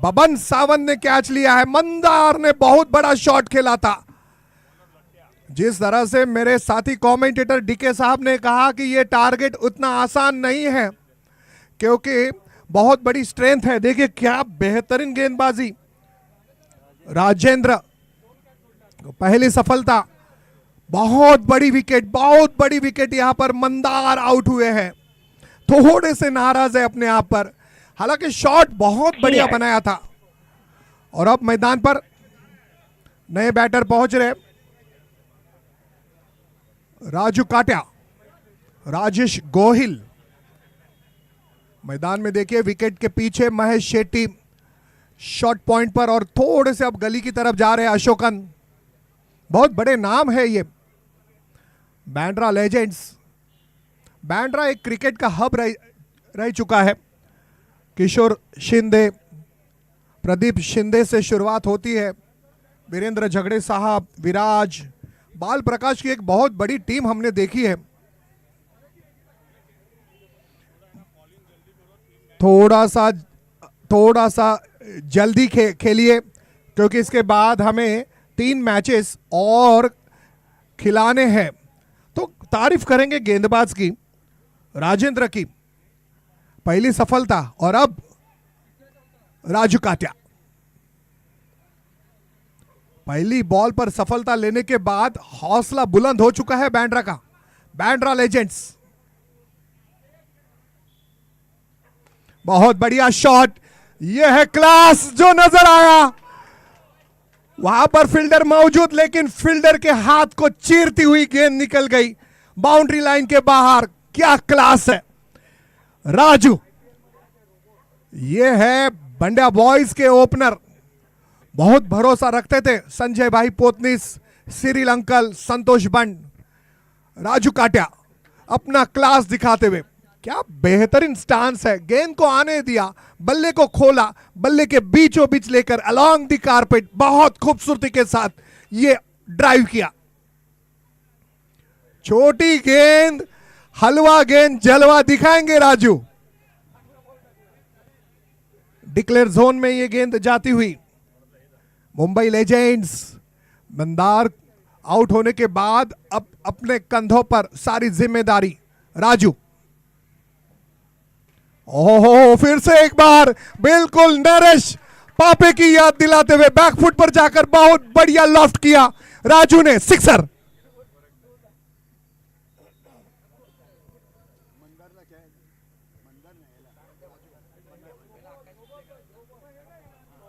बबन सावंत ने कैच लिया है. मंदार ने बहुत बड़ा शॉट खेला था. जिस तरह से मेरे साथी कमेंटेटर डीके साहब ने कहा कि ये टारगेट उतना आसान नहीं है, क्योंकि बहुत बड़ी स्ट्रेंथ है. देखिए क्या बेहतरीन गेंदबाजी. राजेंद्र पहली सफलता, बहुत बड़ी विकेट, बहुत बड़ी विकेट. यहां पर मंदार आउट हुए हैं, थोड़े से नाराज है अपने आप पर, हालांकि शॉट बहुत बढ़िया बनाया था. और अब मैदान पर नए बैटर पहुंच रहे. राजू काट्या, राजेश गोहिल. मैदान में देखिए विकेट के पीछे महेश शेट्टी शॉट पॉइंट पर, और थोड़े से अब गली की तरफ जा रहे हैं अशोकन. बहुत बड़े नाम है ये बैंड्रा लेजेंड्स. बैंड्रा एक क्रिकेट का हब रह चुका है. किशोर शिंदे, प्रदीप शिंदे से शुरुआत होती है, वीरेंद्र झगड़े साहब, विराज, बाल प्रकाश की एक बहुत बड़ी टीम हमने देखी है। थोड़ा सा जल्दी खेलिए क्योंकि इसके बाद हमें 3 मैचेस और खिलाने हैं। तो तारीफ करेंगे गेंदबाज की, राजेंद्र की, पहली सफलता। और अब राजू काट्या, पहली बॉल पर सफलता लेने के बाद हौसला बुलंद हो चुका है बांद्रा का। बांद्रा लेजेंड्स, बहुत बढ़िया शॉट, यह है क्लास जो नजर आया। वहां पर फील्डर मौजूद, लेकिन फील्डर के हाथ को चीरती हुई गेंद निकल गई बाउंड्री लाइन के बाहर। क्या क्लास है राजू। यह है बंड्या बॉयज के ओपनर, बहुत भरोसा रखते थे संजय भाई पोतनीस, सिरिल अंकल, संतोष बंड। राजू काट्या अपना क्लास दिखाते हुए, क्या बेहतरीन स्टांस है, गेंद को आने दिया, बल्ले को खोला, बल्ले के बीचों बीच लेकर अलोंग द कारपेट बहुत खूबसूरती के साथ ये ड्राइव किया। छोटी गेंद, हलवा गेंद, जलवा दिखाएंगे राजू। डिक्लेयर जोन में ये गेंद जाती हुई। मुंबई लेजेंड्स, मंदार आउट होने के बाद अब अपने कंधों पर सारी जिम्मेदारी राजू। ओहो, फिर से एक बार बिल्कुल नरेश पापे की याद दिलाते हुए बैकफुट पर जाकर बहुत बढ़िया लॉफ्ट किया राजू ने, सिक्सर।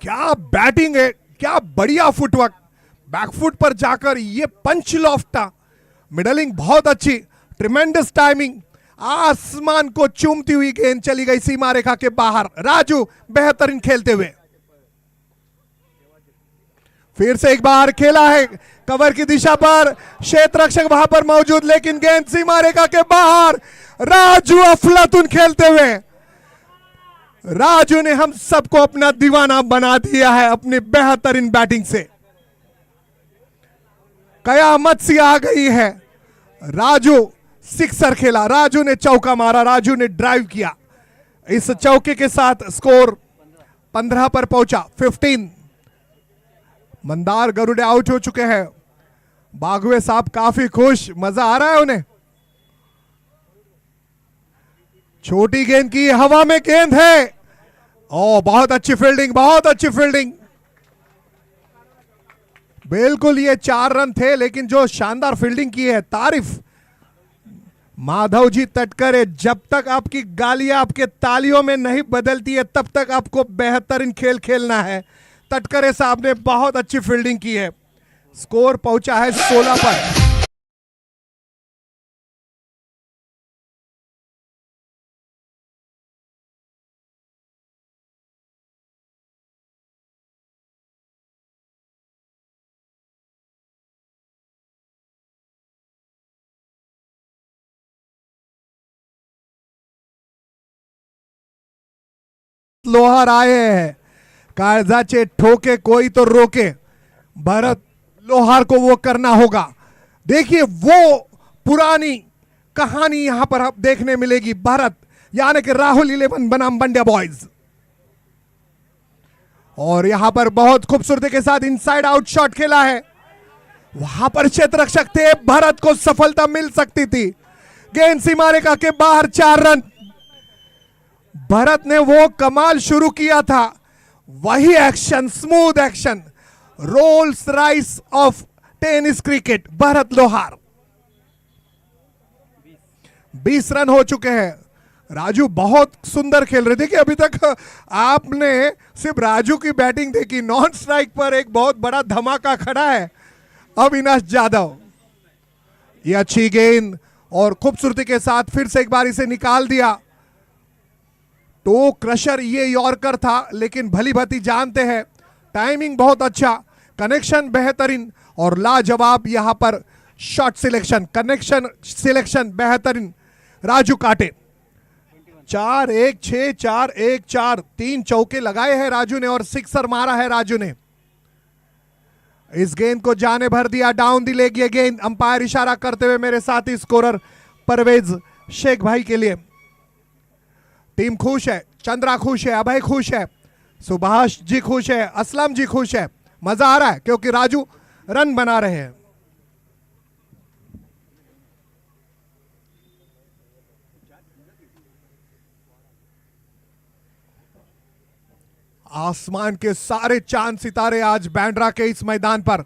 क्या बैटिंग है, क्या बढ़िया फुटवर्क, बैकफुट पर जाकर ये पंच लॉफ्ट था, मिडलिंग बहुत अच्छी, ट्रिमेंडस टाइमिंग, आसमान को चूमती हुई गेंद चली गई सीमा रेखा के बाहर। राजू बेहतरीन खेलते हुए, फिर से एक बार खेला है कवर की दिशा पर, क्षेत्र रक्षक वहां पर मौजूद, लेकिन गेंद सीमा रेखा के बाहर। राजू अफलातून खेलते हुए, राजू ने हम सबको अपना दीवाना बना दिया है अपनी बेहतरीन बैटिंग से। कयामत सी आ गई है। राजू सिक्सर खेला, राजू ने चौका मारा, राजू ने ड्राइव किया। इस चौके के साथ स्कोर 15 पर पहुंचा, 15। मंदार गरुड़े आउट हो चुके हैं। बागवे साहब काफी खुश, मजा आ रहा है उन्हें। छोटी गेंद की हवा में गेंद है। ओ, बहुत अच्छी फील्डिंग, बहुत अच्छी फील्डिंग। बिल्कुल ये 4 रन थे, लेकिन जो शानदार फील्डिंग की है, तारीफ माधव जी तटकरे। जब तक आपकी गालियां आपके तालियों में नहीं बदलती है, तब तक आपको बेहतरीन खेल खेलना है। तटकरे साहब ने बहुत अच्छी फील्डिंग की है। स्कोर पहुंचा है 16 पर। लोहार आए हैं, काळजाचे ठोके कोई तो रोके। भरत लोहार को वो करना होगा। देखिए वो पुरानी कहानी यहां पर आप देखने मिलेगी। भरत यानी कि राहुल 11 बनाम बंड्या बॉयज, और यहां पर बहुत खूबसूरती के साथ इनसाइड आउट शॉट खेला है। वहां पर क्षेत्र रक्षक थे, भरत को सफलता मिल सकती थी। गेंद सीमा रेखा के बाहर, 4 रन। भरत ने वो कमाल शुरू किया था, वही action, smooth action, Rolls Royce of tennis cricket. Bharat Lohar 20 run हो चुके हैं। राजू बहुत सुंदर खेल रहे थे कि अभी तक आपने सिर्फ राजू की बैटिंग देखी। नॉन स्ट्राइक पर एक बहुत बड़ा धमाका खड़ा है अविनाश जाधव। ये अच्छी गेंद और खूबसूरती के साथ फिर से एक बार इसे निकाल दिया। तो क्रशर ये यॉर्कर था, लेकिन भली भांति जानते हैं टाइमिंग बहुत अच्छा, कनेक्शन बेहतरीन और लाजवाब। यहां पर शॉट सिलेक्शन, कनेक्शन सिलेक्शन बेहतरीन। राजू काटे 4-1-6, 4-1-4, 3 चौके लगाए हैं राजू ने और सिक्सर मारा है राजू ने। इस गेंद को जाने भर दिया, डाउन दी लेग। ये गेंद अंपायर इशारा करते हुए मेरे साथी स्कोरर परवेज शेख भाई के लिए। टीम खुश है, चंद्रा खुश है, अभय खुश है, सुभाष जी खुश है, असलम जी खुश है। मजा आ रहा है क्योंकि राजू रन बना रहे हैं। आसमान के सारे चांद सितारे आज बैंड्रा के इस मैदान पर।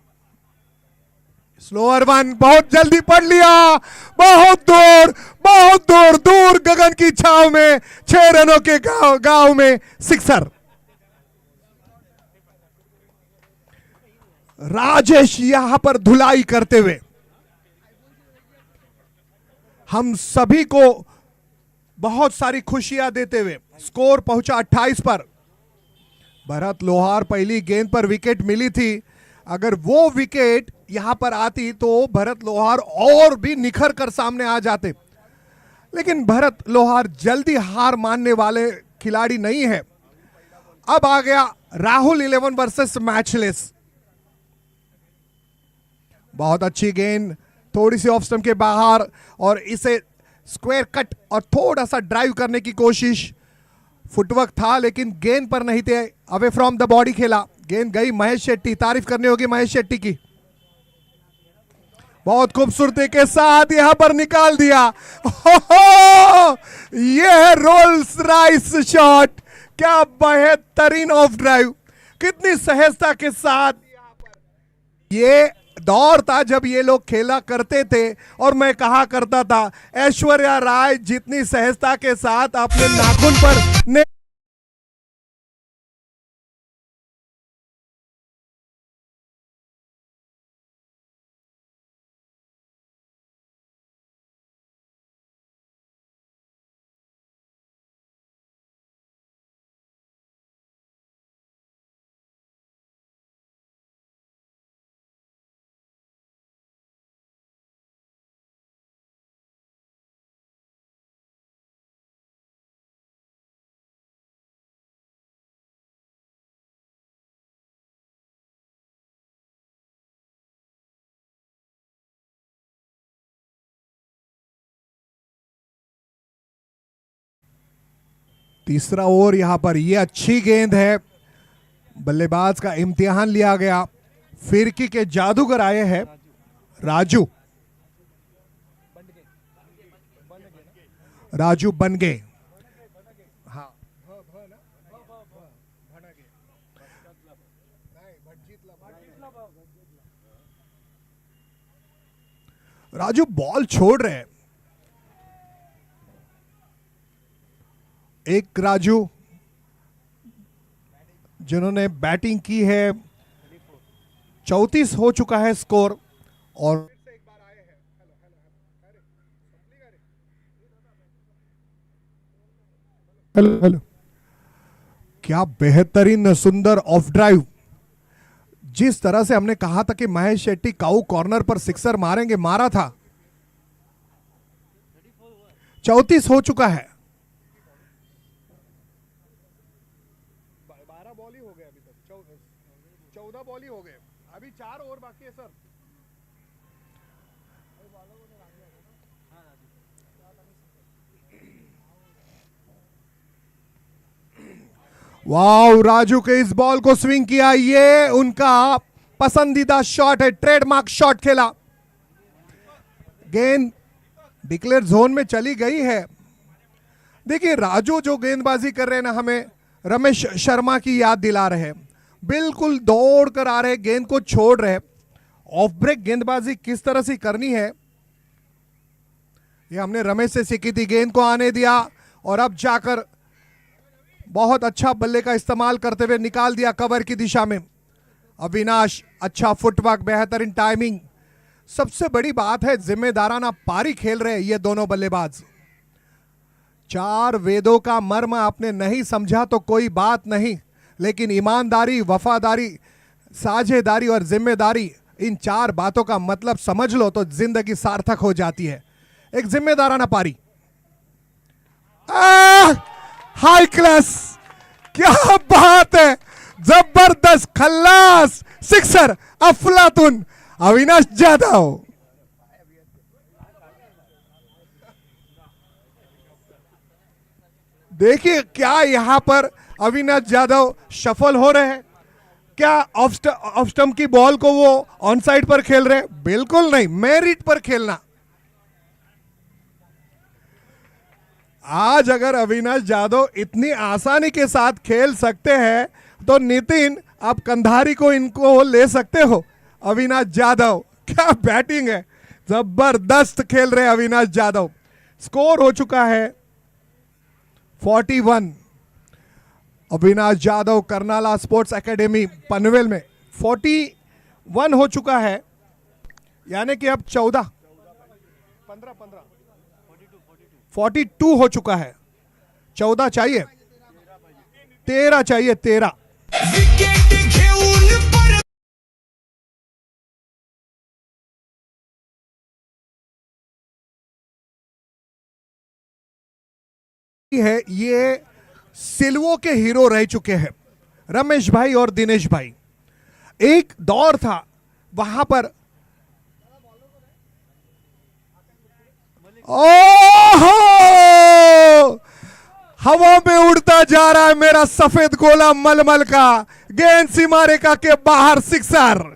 स्लोअर वन बहुत जल्दी पढ़ लिया, बहुत दूर, बहुत दूर, दूर गगन की छाव में 6 रनों के गांव में सिक्सर। राजेश यहां पर धुलाई करते हुए हम सभी को बहुत सारी खुशियां देते हुए स्कोर पहुंचा 28 पर। भरत लोहार पहली गेंद पर विकेट मिली थी, अगर वो विकेट यहां पर आती तो भरत लोहार और भी निखर कर सामने आ जाते, लेकिन भरत लोहार जल्दी हार मानने वाले खिलाड़ी नहीं है। अब आ गया राहुल 11 वर्सेस मैचलेस। बहुत अच्छी गेंद, थोड़ी सी ऑफ स्टंप के बाहर और इसे स्क्वायर कट और थोड़ा सा ड्राइव करने की कोशिश। फुटवर्क था लेकिन गेंद पर नहीं थे, अवे फ्रॉम द बॉडी खेला। गेंद गई महेश शेट्टी, तारीफ करनी होगी महेश शेट्टी की। बहुत खूबसूरती के साथ यहां पर निकाल दिया। ये है रोल्स राइस शॉट, क्या बेहतरीन ऑफ ड्राइव, कितनी सहजता के साथ। ये दौर था जब ये लोग खेला करते थे और मैं कहा करता था ऐश्वर्या राय जितनी सहजता के साथ अपने नाखून पर ने तीसरा ओवर यहां पर। ये अच्छी गेंद है, बल्लेबाज का इम्तिहान लिया गया। फिरकी के जादूगर आए हैं राजू, राजू बन गए। राजू बॉल छोड़ रहे हैं। एक राजू जिन्होंने बैटिंग की है, 34 हो चुका है स्कोर। और हेलो हेलो, क्या बेहतरीन सुंदर ऑफ ड्राइव। जिस तरह से हमने कहा था कि महेश शेट्टी काऊ कॉर्नर पर सिक्सर मारेंगे, मारा था। 34 हो चुका है। 12 बॉल ही हो गए अभी तक, 14 बॉल ही हो गए, अभी 4 ओवर बाकी है सर। वाह, राजू के इस बॉल को स्विंग किया, ये उनका पसंदीदा शॉट है, ट्रेडमार्क शॉट खेला। गेंद डिक्लेयर जोन में चली गई है। देखिए राजू जो गेंदबाजी कर रहे हैं ना, हमें रमेश शर्मा की याद दिला रहे हैं। बिल्कुल दौड़ कर आ रहे, गेंद को छोड़ रहे। ऑफ ब्रेक गेंदबाजी किस तरह से करनी है ये हमने रमेश से सीखी थी। गेंद को आने दिया और अब जाकर बहुत अच्छा बल्ले का इस्तेमाल करते हुए निकाल दिया कवर की दिशा में। अविनाश अच्छा फुटवर्क, बेहतरीन टाइमिंग। सबसे बड़ी बात है जिम्मेदाराना पारी खेल रहे ये दोनों बल्लेबाज। 4 वेदों का मर्म आपने नहीं समझा तो कोई बात नहीं, लेकिन ईमानदारी, वफादारी, साझेदारी और जिम्मेदारी, इन 4 बातों का मतलब समझ लो तो जिंदगी सार्थक हो जाती है। एक जिम्मेदाराना पारी, हाई क्लास, क्या बात है। जबरदस्त खल्लास सिक्सर अफलातून अविनाश जाधव। देखिए क्या यहां पर अविनाश जाधव शफल हो रहे हैं, क्या ऑफ स्टंप की बॉल को वो ऑन साइड पर खेल रहे हैं? बिल्कुल नहीं, मेरिट पर खेलना। आज अगर अविनाश जाधव इतनी आसानी के साथ खेल सकते हैं तो नितिन आप कंधारी को इनको ले सकते हो। अविनाश जाधव क्या बैटिंग है, जबरदस्त खेल रहे अविनाश जाधव। स्कोर हो चुका है 41। अविनाश जाधव करनाला स्पोर्ट्स एकेडमी पनवेल में 41 हो चुका है, यानी कि अब 42 हो चुका है। 14 चाहिए, 13 चाहिए, 13। है ये सिल्वो के हीरो रह चुके हैं रमेश भाई और दिनेश भाई। एक दौर था वहां पर, ओहो हवा में उड़ता जा रहा है मेरा सफेद गोला मलमल का, गेंद सीमा रेखा के बाहर सिक्सर।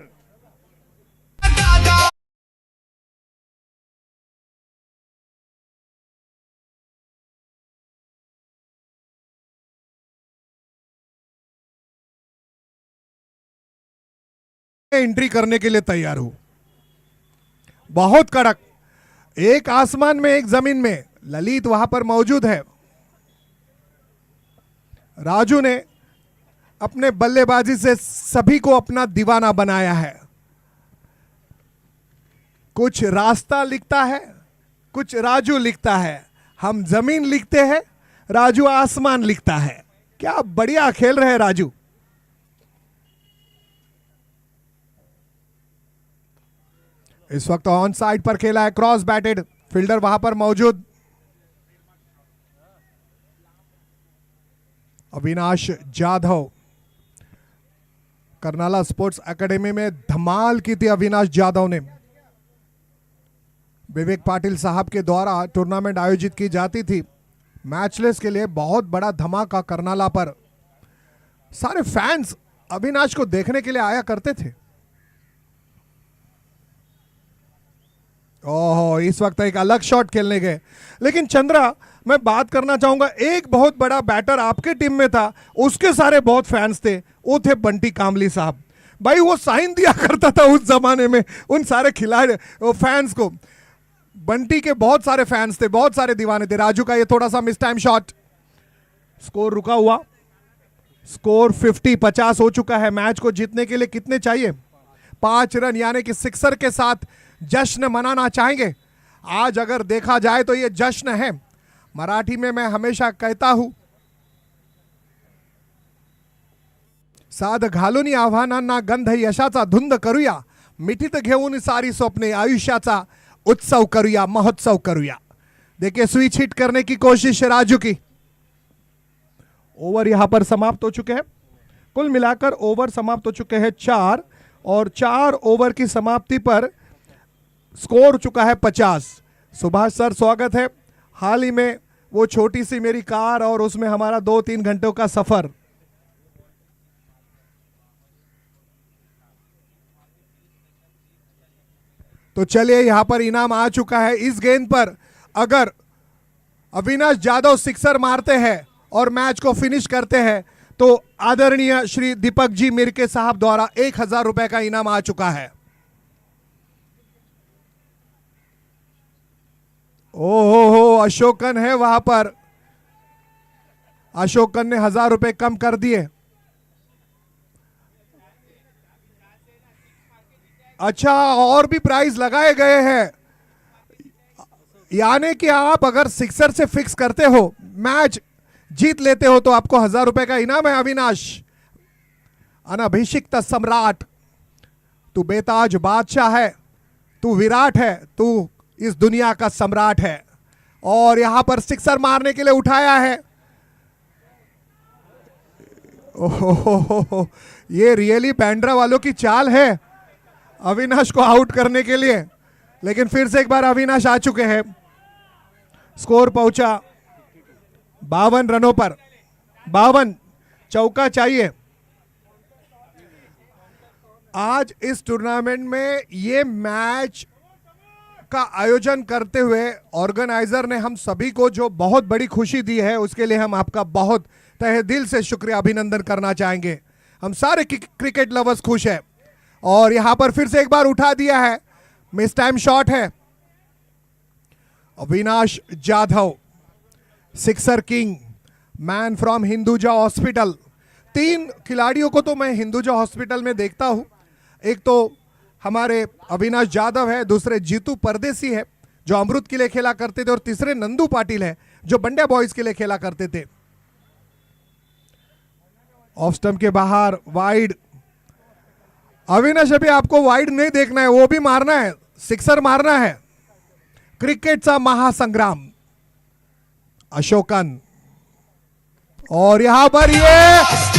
एंट्री करने के लिए तैयार हूं, बहुत कड़क, एक आसमान में एक जमीन में। ललित वहां पर मौजूद है। राजू ने अपने बल्लेबाजी से सभी को अपना दीवाना बनाया है। कुछ रास्ता लिखता है, कुछ राजू लिखता है। हम जमीन लिखते हैं, राजू आसमान लिखता है। क्या बढ़िया खेल रहे हैं राजू। इस वक्त ऑन साइड पर खेला है, क्रॉस बैटेड, फील्डर वहां पर मौजूद। अविनाश जाधव करनाला स्पोर्ट्स एकेडमी में धमाल की थी अविनाश जाधव ने। विवेक पाटिल साहब के द्वारा टूर्नामेंट आयोजित की जाती थी मैचलेस के लिए, बहुत बड़ा धमाका करनाला पर। सारे फैंस अविनाश को देखने के लिए आया करते थे। ओहो इस वक्त एक अलग शॉट खेलने गए, लेकिन चंद्रा मैं बात करना चाहूंगा, एक बहुत बड़ा बैटर आपके टीम में था, उसके सारे बहुत फैंस थे, वो थे बंटी कामली साहब। भाई वो साइन दिया करता था उस जमाने में उन सारे खिलाड़ी फैंस को। बंटी के बहुत सारे फैंस थे, बहुत सारे दीवाने थे। राजू का ये थोड़ा सा मिस टाइम शॉट, स्कोर रुका हुआ। स्कोर 50 हो चुका है। मैच को जीतने के लिए कितने चाहिए? 5 रन, यानी कि सिक्सर के साथ जश्न मनाना चाहेंगे। आज अगर देखा जाए तो ये जश्न है। मराठी में मैं हमेशा कहता हूं, साध घालून आव्हानांना गंध यशाचा धुंद करूया, मिठीत घेऊन सारी स्वप्ने आयुष्याचा उत्सव करूया, महोत्सव करूया। देखिए स्विच हिट करने की कोशिश राजू की। ओवर यहां पर समाप्त हो चुके हैं। कुल मिलाकर ओवर समाप्त हो चुके हैं 4, और 4 ओवर की समाप्ति पर स्कोर चुका है 50। सुभाष सर स्वागत है। हाल ही में वो छोटी सी मेरी कार और उसमें हमारा 2-3 घंटों का सफर। तो चलिए यहां पर इनाम आ चुका है। इस गेंद पर अगर अविनाश जाधव सिक्सर मारते हैं और मैच को फिनिश करते हैं तो आदरणीय श्री दीपक जी मिरके साहब द्वारा 1000 रुपए का इनाम आ चुका है। ओहो अशोकन है वहां पर, अशोकन ने 1000 रुपए कम कर दिए। अच्छा और भी प्राइस लगाए गए हैं, यानी कि आप अगर सिक्सर से फिक्स करते हो, मैच जीत लेते हो तो आपको 1000 रुपए का इनाम है। अविनाश अनभिषिक्त सम्राट, तू बेताज बादशाह है, तू विराट है, तू इस दुनिया का सम्राट है। और यहां पर सिक्सर मारने के लिए उठाया है। ओहो, ये रियली बैंड्रा वालों की चाल है अविनाश को आउट करने के लिए, लेकिन फिर से एक बार अविनाश आ चुके हैं। स्कोर पहुंचा 52 रनों पर, 52 चौका चाहिए। आज इस टूर्नामेंट में ये मैच का आयोजन करते हुए ऑर्गेनाइजर ने हम सभी को जो बहुत बड़ी खुशी दी है, उसके लिए हम आपका बहुत तहे दिल से शुक्रिया अभिनंदन करना चाहेंगे। हम सारे क्रिकेट लवर्स खुश हैं। और यहां पर फिर से एक बार उठा दिया है, मिस टाइम शॉट है। Avinash Jadhav, sixer king, man from Hinduja hospital. 3 खिलाड़ियों को तो मैं हिंदुजा हॉस्पिटल में देखता हूं। एक तो हमारे अविनाश जाधव है, दूसरे जीतू परदेसी है जो अमृत के लिए खेला करते थे, और तीसरे नंदू पाटिल है जो बंड्या बॉयज के लिए खेला करते थे। ऑफ स्टंप के बाहर वाइड। अविनाश, अभी आपको वाइड नहीं देखना है, वो भी मारना है, सिक्सर मारना है। क्रिकेटचा महासंग्राम अशोकन, और यहां पर ये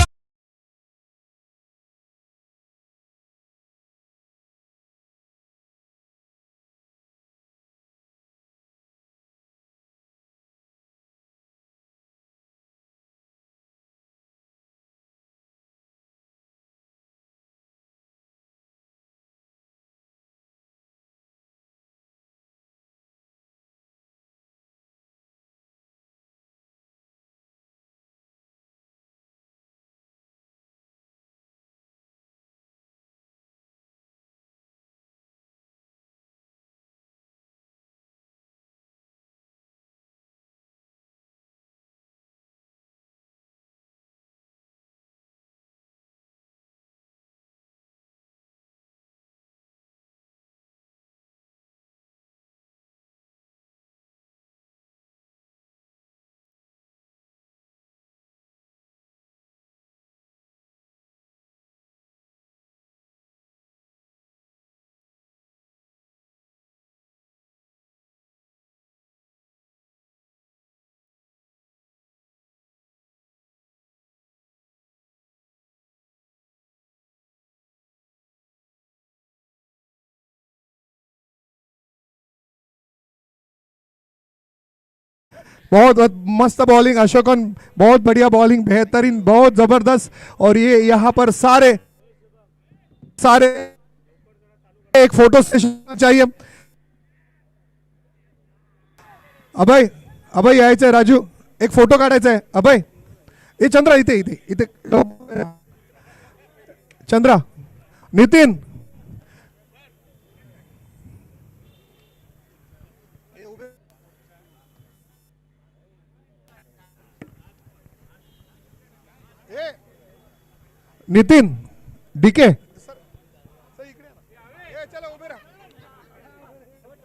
बहुत मस्त बॉलिंग अशोकन, बहुत बढ़िया बॉलिंग, बेहतरीन, बहुत जबरदस्त। और ये यहाँ पर सारे सारे एक फोटो सेशन चाहिए। अभय, अभय यायचंय, राजू एक फोटो काढायचा आहे। अभय, ए चंद्रा, इथे इथे इथे, चंद्रा, नितीन, नितीन, डीके,